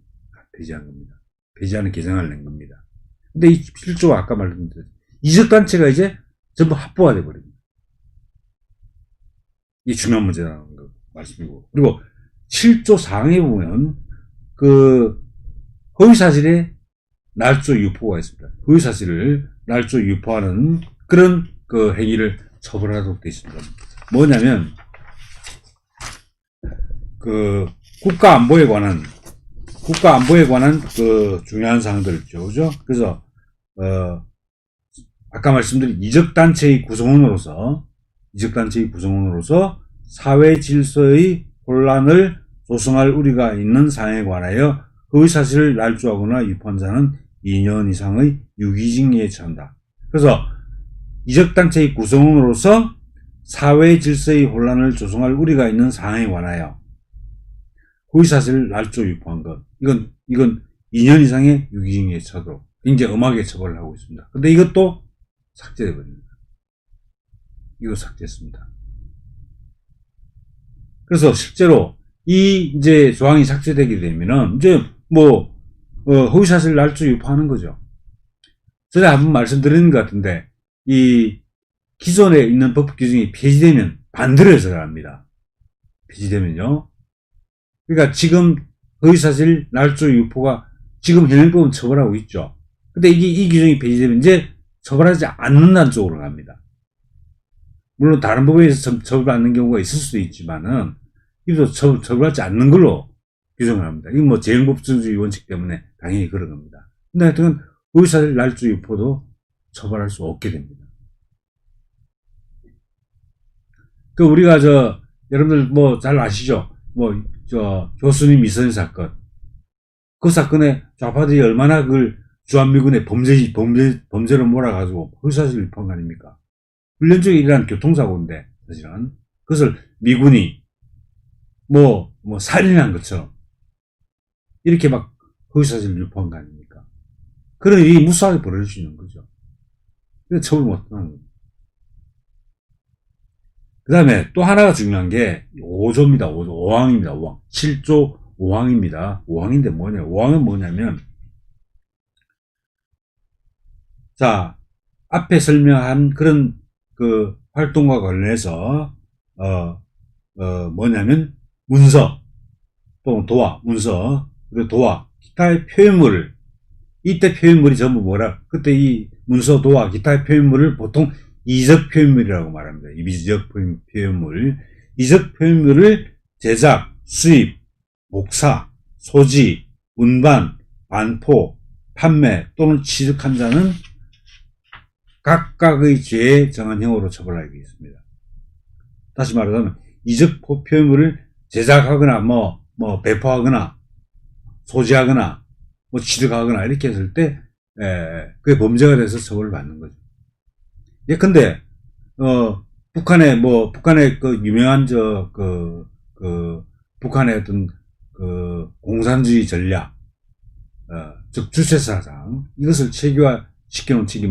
겁니다. 폐지하는 개정안을 낸 겁니다. 근데 이 7조가 아까 말씀드린 이적단체가 이제 전부 합법화 돼버립니다. 이 중요한 문제라는 거 말씀이고. 그리고 7조 상에 보면, 허위사실에 날조 유포가 있습니다. 허위사실을 날조 유포하는 그런 행위를 처벌하도록 되어 있습니다. 뭐냐면, 국가안보에 관한 중요한 사항들 있죠. 그죠? 그래서, 아까 말씀드린 이적단체의 구성원으로서 사회 질서의 혼란을 조성할 우려가 있는 사항에 관하여 허위사실을 날조하거나 유포한 자는 2년 이상의 유기징역에 처한다. 그래서 이적단체의 구성원으로서 사회 질서의 혼란을 조성할 우려가 있는 사항에 관하여 허위사실을 날조 유포한 것, 이건 2년 이상의 유기징역에 처하도록 굉장히 엄하게 처벌을 하고 있습니다. 근데 이것도 삭제되어버립니다. 이거 삭제했습니다. 그래서 실제로 이제 조항이 삭제되게 되면은 이제 허위사실 날조 유포하는 거죠. 전에 한번 말씀드린 것 같은데, 이 기존에 있는 법 규정이 폐지되면 반대로 해석을 합니다. 폐지되면요. 그러니까 지금 허위사실 날조 유포가 지금 현행법은 처벌하고 있죠. 근데 이 규정이 폐지되면 이제 처벌하지 않는다는 쪽으로 갑니다. 물론 다른 법에서 처벌받는 경우가 있을 수도 있지만은, 이도 처벌하지 않는 걸로 규정을 합니다. 이건 재형법주의 원칙 때문에 당연히 그런 겁니다. 근데 하여튼, 허위사실 날조 유포도 처벌할 수 없게 됩니다. 우리가 여러분들 잘 아시죠? 교수님 미선 사건. 그 사건에 좌파들이 얼마나 주한미군의 범죄를 몰아가지고 허위사실 유포한 거 아닙니까? 훈련 중에 일어난 교통사고인데, 사실은. 그것을 미군이, 살인한 것처럼, 이렇게 막 허위사실 유포한 거 아닙니까? 그런 일이 무수하게 벌어질 수 있는 거죠. 그래서 처벌 못 하는 겁니다. 그 다음에 또 하나가 중요한 게 5조입니다. 5항입니다. 5항. 7조 5항입니다. 5항인데 5항은 뭐냐면, 자, 앞에 설명한 그런 활동과 관련해서, 뭐냐면, 문서, 또는 도화, 문서, 그리고 도화, 기타의 표현물을, 이때 표현물이 전부 그때 이 문서, 도화, 기타의 표현물을 보통 이적 표현물이라고 말합니다. 이적 표현물. 이적 표현물을 제작, 수입, 복사, 소지, 운반, 반포, 판매 또는 취득한 자는 각각의 죄에 정한 형으로 처벌하게 있습니다. 다시 말하자면 이적 표현물을 제작하거나 배포하거나 소지하거나 취득하거나 이렇게 했을 때 그게 범죄가 돼서 처벌을 받는 거죠. 예컨대 북한의 유명한 북한의 어떤 공산주의 전략, 즉 주체사상, 이것을 체계화시켜놓은 책이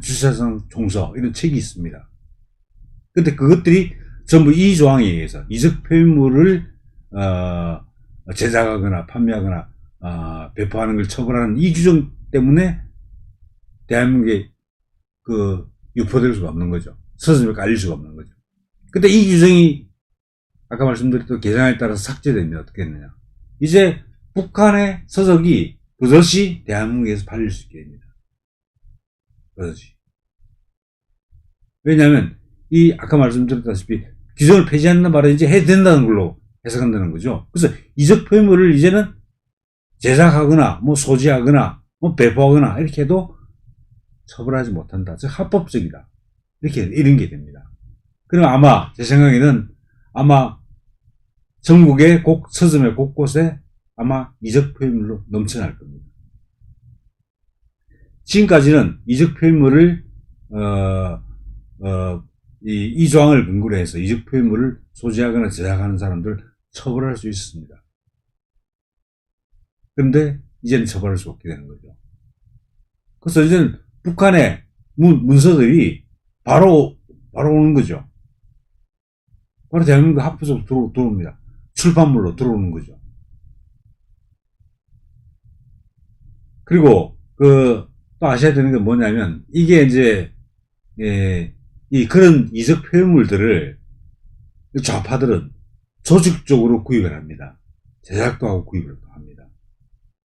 주체사상 종서 이런 책이 있습니다. 근데 그것들이 전부 이 조항에 의해서 이적 표현물을 제작하거나 판매하거나 배포하는 걸 처벌하는 이 규정 때문에 대한민국에 유포될 수가 없는 거죠. 서점에 깔릴 수가 없는 거죠. 근데 이 규정이 아까 말씀드렸던 개정안에 따라서 삭제됩니다. 어떻게 했느냐. 이제 북한의 서적이 버젓이 대한민국에서 팔릴 수 있게 됩니다. 버젓이. 왜냐하면 아까 말씀드렸다시피 규정을 폐지한다는 말은 이제 해도 된다는 걸로 해석한다는 거죠. 그래서 이적 표현물을 이제는 제작하거나 소지하거나 배포하거나 이렇게 해도 처벌하지 못한다. 즉 합법적이다. 이런 게 됩니다. 그럼 아마 제 생각에는 전국의 서점의 곳곳에 아마 이적 표현물로 넘쳐날 겁니다. 지금까지는 이적 표현물을 이 조항을 근거로 해서 이적 표현물을 소지하거나 제작하는 사람들 처벌할 수 있습니다. 그런데 이제는 처벌할 수 없게 되는 거죠. 그래서 이제는 북한의 문서들이 바로 오는 거죠. 바로 대한민국 합법적으로 들어옵니다. 출판물로 들어오는 거죠. 그리고 또 아셔야 되는 게 뭐냐면 이게 이제 그런 이적 표현물들을 좌파들은 조직적으로 구입을 합니다. 제작도 하고 구입을 합니다.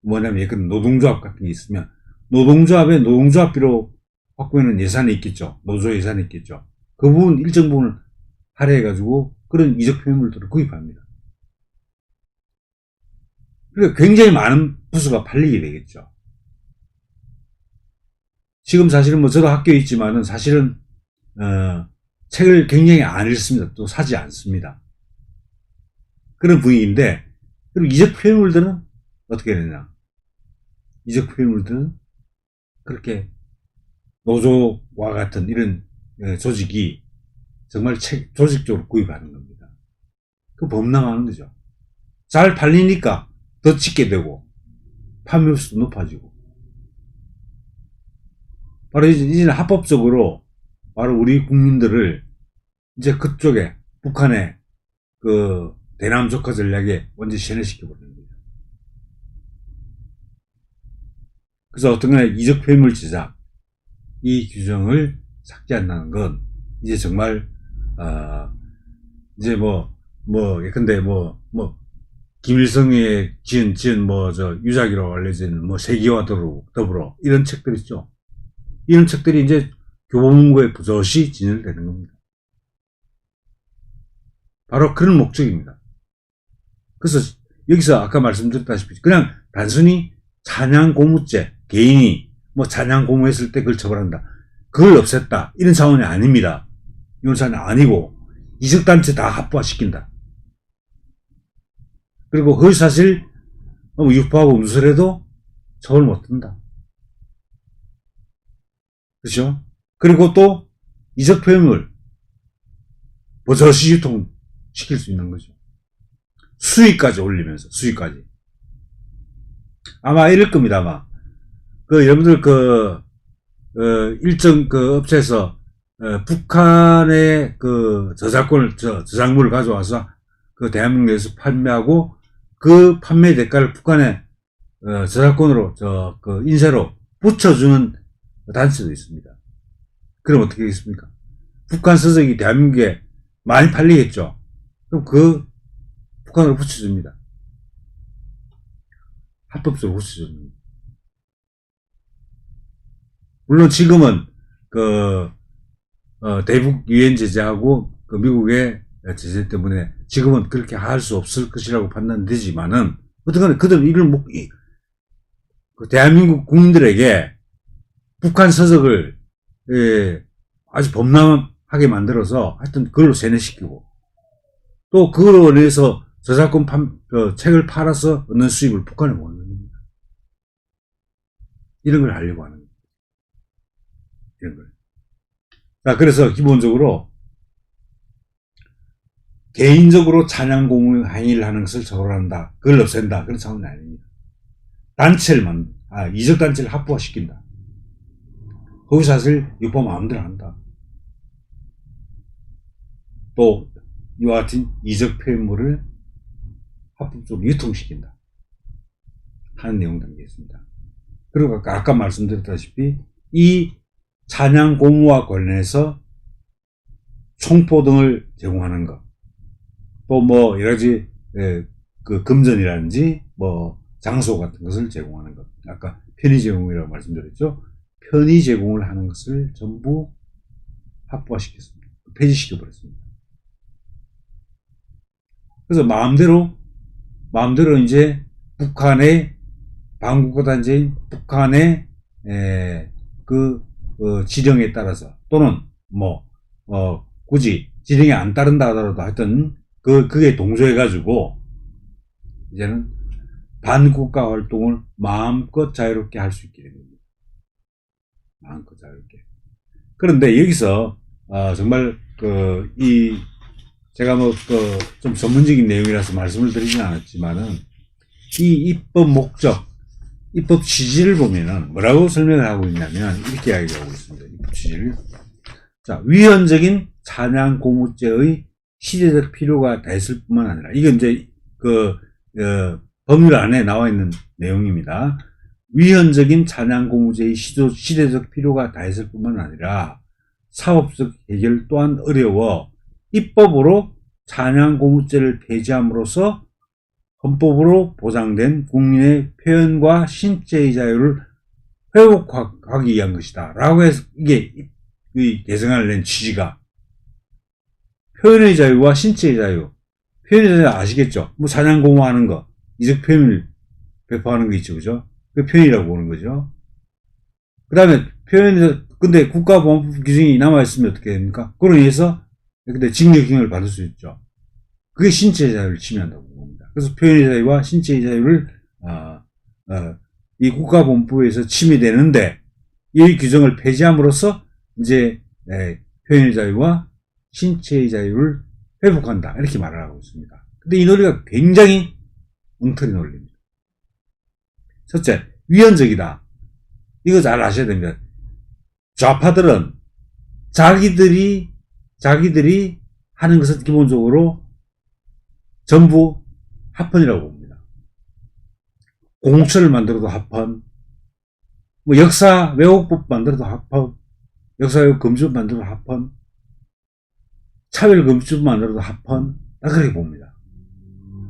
뭐냐면 예컨대 노동조합 같은 게 있으면 노동조합에 노동조합비로 확보하는 예산이 있겠죠. 노조 예산이 있겠죠. 그 부분 일정 부분을 할애해가지고 그런 이적 표현물들을 구입합니다. 그러니까 굉장히 많은 부수가 팔리게 되겠죠. 지금 사실은 뭐 저도 학교에 있지만은 사실은 책을 굉장히 안 읽습니다. 또 사지 않습니다. 그런 분위기인데, 그리고 이적 표현물들은 어떻게 되냐? 이적 표현물들은 그렇게 노조와 같은 이런 조직이 정말 조직적으로 구입하는 겁니다. 그 범람하는 거죠. 잘 팔리니까 더 찍게 되고 판매수도 높아지고. 바로 이제는 합법적으로 바로 우리 국민들을 이제 그쪽에 북한의 그 대남 적화 전략에 완전히 세뇌시켜버리는 거죠. 그래서 어떤 간에 이적 표현물 제작 이 규정을 삭제한다는 건 이제 정말 이제 예컨대 김일성의 지은 유작이라고 알려진 세계와 더불어 이런 책들 있죠. 이런 책들이 이제 교보문고에 부젓이 진열되는 겁니다. 바로 그런 목적입니다. 그래서 여기서 아까 말씀드렸다시피 그냥 단순히 찬양 고무죄, 개인이 찬양 고무했을 때 그걸 처벌한다, 그걸 없앴다, 이런 차원이 아닙니다. 이런 차원이 아니고 이적단체 다 합법화시킨다. 그리고 허위사실 유포하고 누설해도 처벌 못한다. 그렇죠? 그리고 또 이적 표현물 버젓이 유통시킬 수 있는 거죠. 수위까지 올리면서, 수위까지. 아마 이럴 겁니다, 아마. 여러분들 일정 업체에서 북한의 저작물을 가져와서 대한민국에서 판매하고 그 판매 대가를 북한의 저작권으로 인쇄로 붙여주는 단체도 있습니다. 그럼 어떻게 되겠습니까? 북한 서적이 대한민국에 많이 팔리겠죠. 그럼 북한으로 붙여줍니다. 합법적으로 붙여줍니다. 물론 지금은 대북 유엔 제재하고 미국의 제재 때문에 지금은 그렇게 할 수 없을 것이라고 판단되지만은 어쨌든 그들은 이걸 대한민국 국민들에게 북한 서적을 아주 범람하게 만들어서 하여튼 그걸로 세뇌시키고 또 그걸로 인해서 저작권 책을 팔아서 얻는 수입을 북한에 보내는 겁니다. 이런 걸 하려고 하는 겁니다. 이런 걸. 자, 그래서 기본적으로 개인적으로 찬양 공유 행위를 하는 것을 처벌한다, 그걸 없앤다, 그런 차원이 아닙니다. 이적 단체를 합법화시킨다. 허위사실 유포 마음대로 한다. 또 이와 같은 이적 표현물을 합법적으로 유통시킨다 하는 내용 담겨 있습니다. 그리고 아까 말씀드렸다시피 이 찬양 고무와 관련해서 총포 등을 제공하는 것, 또 여러 가지 금전이라든지 장소 같은 것을 제공하는 것, 아까 편의 제공이라고 말씀드렸죠. 편의 제공을 하는 것을 전부 합법화시켰습니다. 폐지시켜버렸습니다. 그래서 마음대로 이제 북한의 반국가 단체인 북한의 지령에 따라서 또는 굳이 지령이 안 따른다 하더라도 하여튼 그게 동조해가지고 이제는 반국가 활동을 마음껏 자유롭게 할 수 있게 됩니다. 마음껏 자유롭게. 그런데 여기서 정말 제가 좀 전문적인 내용이라서 말씀을 드리진 않았지만은 이 입법 목적, 입법 취지를 보면은 뭐라고 설명을 하고 있냐면 이렇게 이야기하고 있습니다. 입법 취지를. 자, 위헌적인 찬양 고무죄의 시대적 필요가 다했을 뿐만 아니라, 이건 이제 법률 안에 나와 있는 내용입니다. 위헌적인 찬양 고무죄의 시대적 필요가 다했을 뿐만 아니라 사법적 해결 또한 어려워 입법으로 찬양 고무죄를 폐지함으로써 헌법으로 보장된 국민의 표현과 신체의 자유를 회복하기 위한 것이다. 라고 해서 이게 이 개정안을 낸 취지가 표현의 자유와 신체의 자유. 표현의 자유 아시겠죠? 뭐 찬양 공모하는 거, 이적 표현을 배포하는 거 있죠, 그죠? 그 표현이라고 보는 거죠. 그 다음에 근데 국가보안법 규정이 남아있으면 어떻게 됩니까? 그로 인해서 근데 징역형을 받을 수 있죠. 그게 신체의 자유를 침해한다고 봅니다. 그래서 표현의 자유와 신체의 자유를 이 국가보안법에서 침해되는데 이 규정을 폐지함으로써 이제 표현의 자유와 신체의 자유를 회복한다 이렇게 말을 하고 있습니다. 근데 이 논리가 굉장히 엉터리 논리입니다. 첫째, 위헌적이다. 이거 잘 아셔야 됩니다. 좌파들은 자기들이 하는 것은 기본적으로 전부 합헌이라고 봅니다. 공수처를 만들어도 합헌, 뭐 역사 왜곡법 만들어도 합헌, 역사 왜곡 금지법 만들어도 합헌, 차별 금지법 만들어도 합헌, 다 그렇게 봅니다.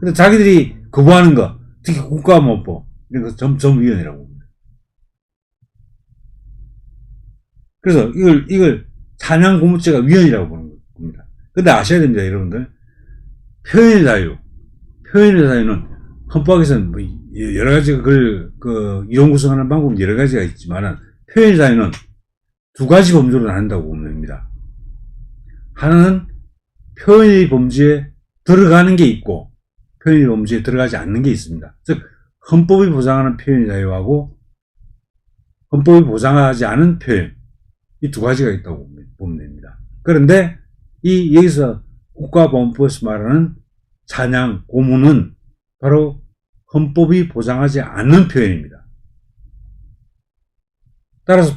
근데 자기들이 거부하는 거, 특히 국가보안법 이런 거 전부 위헌이라고 봅니다. 그래서 이걸 찬양 고무죄가 위헌이라고 보는 겁니다. 근데 아셔야 됩니다, 여러분들. 표현의 자유는 헌법에서는 뭐 여러 가지 이론 구성하는 방법은 여러 가지가 있지만은 표현의 자유는 두 가지 범주로 나눈다고 보면 됩니다. 하나는 표현의 범주에 들어가는 게 있고 표현의 범주에 들어가지 않는 게 있습니다. 즉 헌법이 보장하는 표현의 자유하고 헌법이 보장하지 않은 표현, 이 두 가지가 있다고 보면 됩니다. 그런데 여기서 국가보안법에서 말하는 찬양, 고문은 바로 헌법이 보장하지 않는 표현입니다. 따라서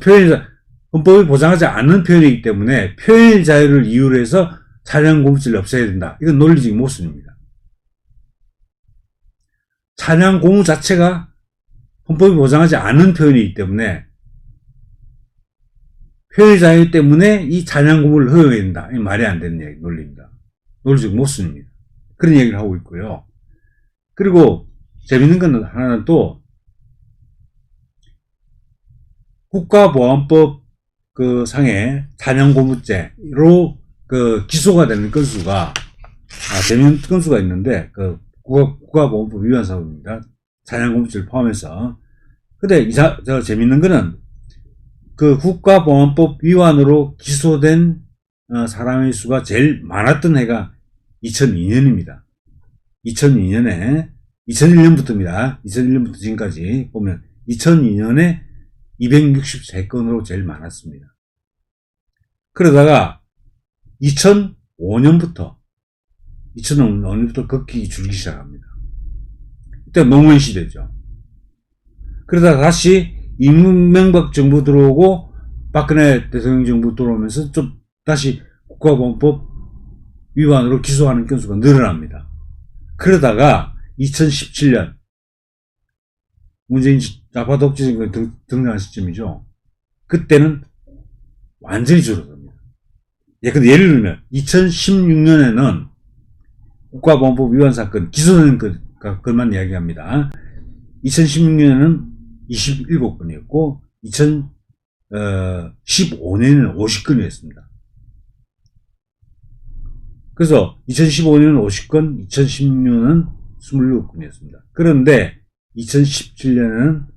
헌법이 보장하지 않는 표현이기 때문에 표현의 자유를 이유로 해서 찬양, 고무죄를 없애야 된다. 이건 논리적인 모순입니다. 찬양, 고무 자체가 헌법이 보장하지 않는 표현이기 때문에 표현의 자유 때문에 이 찬양 고무를 허용해야 된다. 이 말이 안 되는 얘기, 논리입니다. 논리적 모순입니다. 그런 얘기를 하고 있고요. 그리고 재밌는 건 하나는 또 국가보안법 상에 찬양 고무죄로 기소가 되는 건수가 재밌는 건수가 있는데 국가보안법 위반 사고입니다. 찬양 고무죄를 포함해서. 근데 저 재밌는 거는 국가보안법 위반으로 기소된 사람의 수가 제일 많았던 해가 2002년입니다. 2001년부터입니다. 2001년부터 지금까지 보면 2002년에 263건으로 제일 많았습니다. 그러다가 2005년부터 급격히 줄기 시작합니다. 이때 노무현 시대죠. 그러다가 다시 이명박 정부 들어오고 박근혜 대통령 정부 들어오면서 좀 다시 국가보안법 위반으로 기소하는 건수가 늘어납니다. 그러다가 2017년 문재인 좌파 독재 정권이 등장한 시점이죠. 그때는 완전히 줄어듭니다. 근데 예를 들면 2016년에는 국가보안법 위반 사건 기소된 것만 이야기합니다. 2016년에는 27건이었고 2015년에는 50건이었습니다. 그래서 2015년은 50건, 2016년은 27건이었습니다. 그런데 2017년에는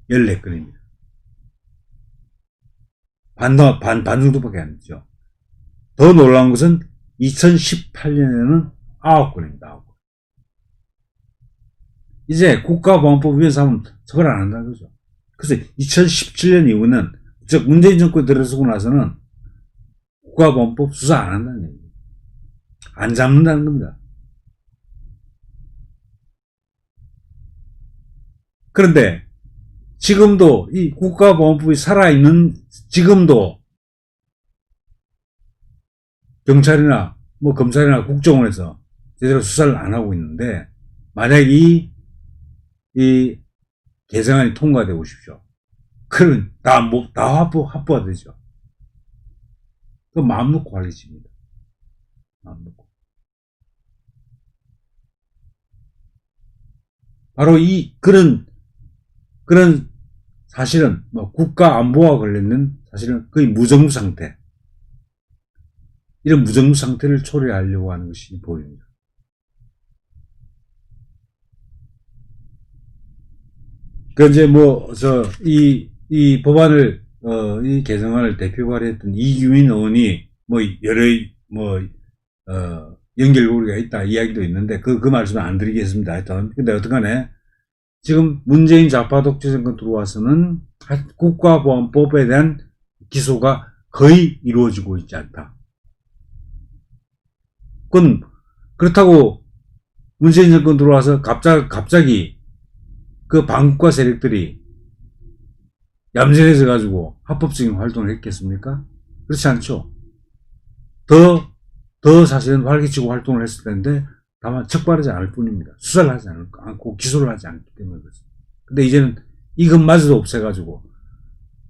14건입니다. 반 정도밖에 안 됐죠. 더 놀라운 것은 2018년에는 9건입니다. 9건. 이제 국가보안법 위반사면 처벌 안 한다는 거죠. 그래서 2017년 이후는 즉 문재인 정권이 들어서고 나서는 국가보안법 수사 안 한다는 얘기예요. 안 잡는다는 겁니다. 그런데 지금도 이 국가보안법이 살아있는 지금도 경찰이나 뭐 검찰이나 국정원에서 제대로 수사를 안 하고 있는데, 만약 이 개정안이 통과되고 싶죠. 그러면 다 확보가 되죠. 그 마음 놓고 관리집니다. 마음 놓고. 바로 그런 사실은 뭐 국가 안보와 관련된 사실은 거의 무정부 상태. 이런 무정부 상태를 초래하려고 하는 것이 보입니다. 그 이제 이 법안을 이 개정안을 대표 발의했던 이규민 의원이 여러 연결고리가 있다 이야기도 있는데 그 말씀은 안 드리겠습니다. 하여튼 근데 어떡하네, 지금 문재인 좌파 독재 정권 들어와서는 국가보안법에 대한 기소가 거의 이루어지고 있지 않다. 그렇다고 문재인 정권 들어와서 갑자기 그 반국가 세력들이 얌전해져 가지고 합법적인 활동을 했겠습니까? 그렇지 않죠. 더 사실은 활기치고 활동을 했을 텐데 다만 적발하지 않을 뿐입니다. 수사를 하지 않고 기소를 하지 않기 때문에 그렇습니다. 근데 이제는 이것마저도 없애가지고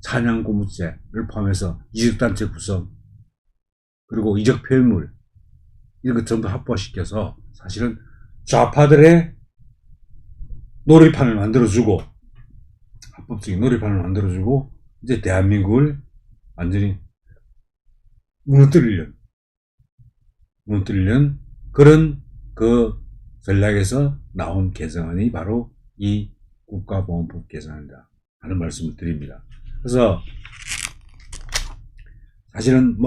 사냥고무죄를 포함해서 이적단체 구성 그리고 이적 표현물 이런 것 전부 합법화시켜서 사실은 좌파들의 놀이판을 만들어주고, 합법적인 놀이판을 만들어주고, 이제 대한민국을 완전히 무너뜨리려는 그런 그 전략에서 나온 개정안이 바로 이 국가보안법 개정안이다 하는 말씀을 드립니다. 그래서 사실은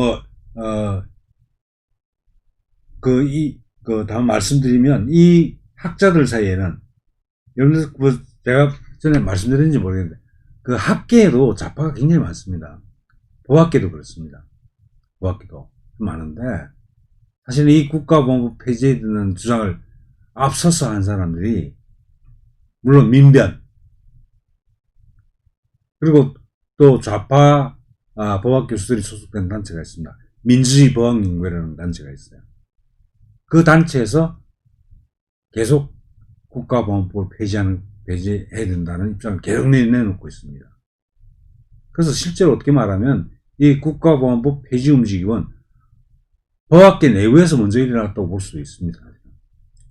다음 말씀드리면 이 학자들 사이에는 여러분들 제가 전에 말씀드렸는지 모르겠는데 그 학계에도 좌파가 굉장히 많습니다. 법학계도 그렇습니다. 법학계도 많은데 사실 이 국가보안법 폐지에 대한 주장을 앞서서 한 사람들이 물론 민변 그리고 또 좌파 법학 교수들이 소속된 단체가 있습니다. 민주주의 법학연구회라는 단체가 있어요. 그 단체에서 계속 국가보안법을 폐지해야 된다는 입장을 계속 내놓고 있습니다. 그래서 실제로 어떻게 말하면 이 국가보안법 폐지 움직임은 법학계 내부에서 먼저 일어났다고 볼 수 있습니다.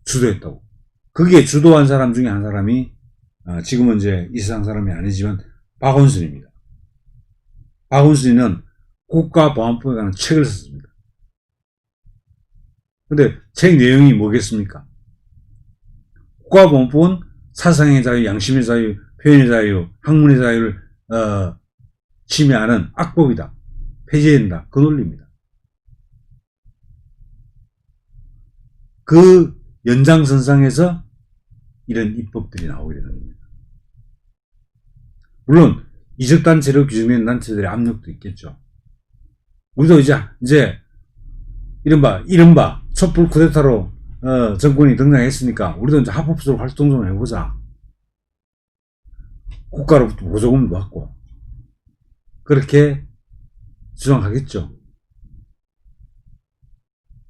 주도했다고. 그게 주도한 사람 중에 한 사람이 지금은 이제 이 세상 사람이 아니지만 박원순입니다. 박원순이는 국가보안법에 관한 책을 썼습니다. 근데 책 내용이 뭐겠습니까? 국가보안법은 사상의 자유, 양심의 자유, 표현의 자유, 학문의 자유를 침해하는 악법이다. 폐지해야 된다. 그 논리입니다. 그 연장선상에서 이런 입법들이 나오게 되는 겁니다. 물론 이적단체로 규정된 단체들의 압력도 있겠죠. 우리도 이제 이른바 촛불 쿠데타로 정권이 등장했으니까 우리도 이제 합법적으로 활동 좀 해보자. 국가로부터 보조금도 받고 그렇게 주장하겠죠.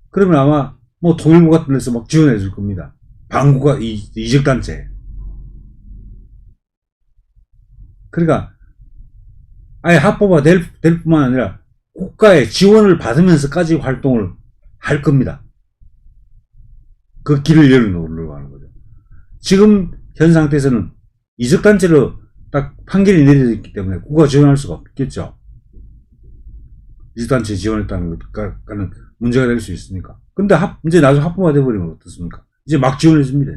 그러면 아마 통일부 같은 데서 막 지원해 줄 겁니다. 반국가 이적단체. 그러니까 아예 합법화 될 뿐만 아니라 국가의 지원을 받으면서까지 활동을 할 겁니다. 그 길을 열어놓으려고 하는 거죠. 지금 현 상태에서는 이적단체로 딱 판결이 내려졌기 때문에 국가가 지원할 수가 없겠죠. 이적단체 지원했다는 것과는 문제가 될 수 있으니까. 근데 이제 나중에 합법화 돼버리면 어떻습니까? 이제 막 지원해줍니다.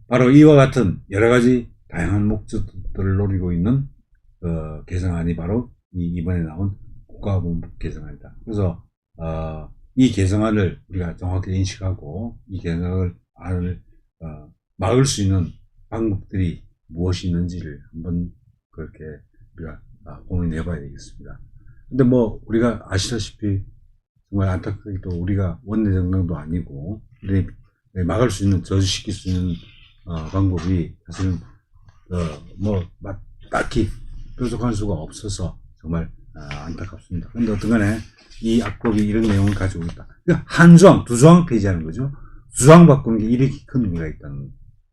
바로 이와 같은 여러 가지 다양한 목적들을 노리고 있는 개정안이 바로 이번에 나온 국가보안법 개정안이다. 그래서 이 개정안을 우리가 정확히 인식하고 이 개정안을 막을 수 있는 방법들이 무엇이 있는지를 한번 그렇게 우리가 고민해 봐야 되겠습니다. 근데 뭐 우리가 아시다시피 정말 안타깝게도 우리가 원내정당도 아니고 우리 막을 수 있는, 저지시킬 수 있는 방법이 사실은 뭐 딱히 뾰족한 수가 없어서 정말 안타깝습니다. 근데 어떤 간에 이 악법이 이런 내용을 가지고 있다. 그러니까 한 조항, 두 조항 폐지하는 거죠. 두 조항 바꾸는 게 이렇게 큰 의미가 있다는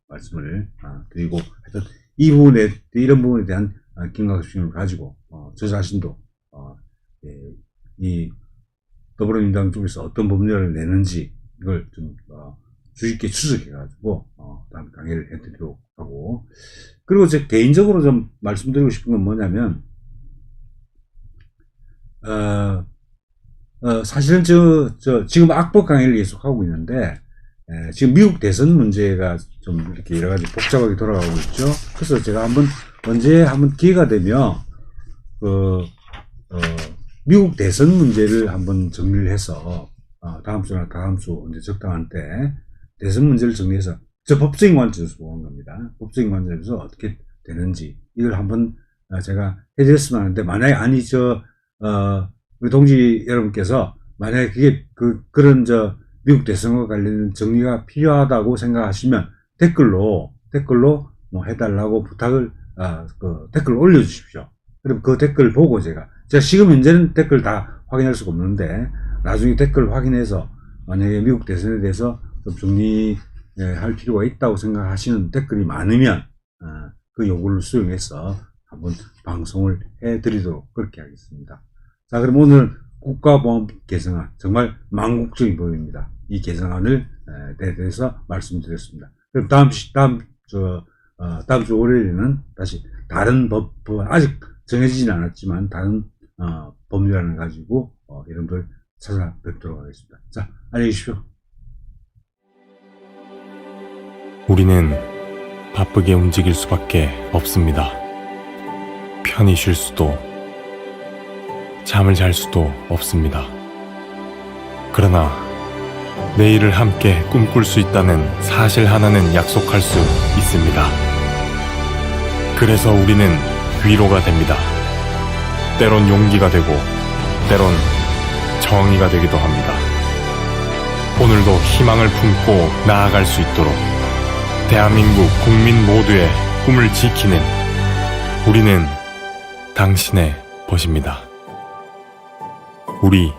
말씀을 드리고, 하여튼 이 부분에, 이런 부분에 대한 경각심을 가지고 저 자신도 이 더불어민주당 쪽에서 어떤 법률을 내는지 이걸 좀 주의 깊게 추적해가지고 다음 강의를 해드리도록 하고, 그리고 제 개인적으로 좀 말씀드리고 싶은 건 뭐냐면 사실은 지금 악법 강의를 계속하고 있는데 지금 미국 대선 문제가 좀 이렇게 여러 가지 복잡하게 돌아가고 있죠. 그래서 제가 언제 한번 기회가 되면 미국 대선 문제를 한번 정리를 해서 다음 주나 다음 주 이제 적당한 때 대선 문제를 정리해서 저 법적인 관점에서 보는 겁니다. 법적인 관점에서 어떻게 되는지 이걸 한번 제가 해드렸으면 하는데, 만약에 우리 동지 여러분께서 만약에 그게 그런 미국 대선과 관련된 정리가 필요하다고 생각하시면 댓글로 뭐 해달라고 부탁을 댓글 올려주십시오. 그럼 그 댓글 보고 제가 지금 현재는 댓글 다 확인할 수가 없는데 나중에 댓글 확인해서 만약에 미국 대선에 대해서 좀 정리할 필요가 있다고 생각하시는 댓글이 많으면 그 요구를 수용해서 한번 방송을 해드리도록 그렇게 하겠습니다. 자, 그럼 오늘 국가보험 개정안, 정말 망국적인 법입니다. 이 개정안을 대해서 말씀드렸습니다. 그럼 다음 주 월요일에는 다시 다른 법, 아직 정해지진 않았지만 다른 법률안을 가지고 여러분들 찾아뵙도록 하겠습니다. 자, 안녕히 계십시오. 우리는 바쁘게 움직일 수밖에 없습니다. 편히 쉴 수도, 잠을 잘 수도 없습니다. 그러나 내일을 함께 꿈꿀 수 있다는 사실 하나는 약속할 수 있습니다. 그래서 우리는 위로가 됩니다. 때론 용기가 되고 때론 정의가 되기도 합니다. 오늘도 희망을 품고 나아갈 수 있도록 대한민국 국민 모두의 꿈을 지키는 우리는 당신의 벗입니다. 우리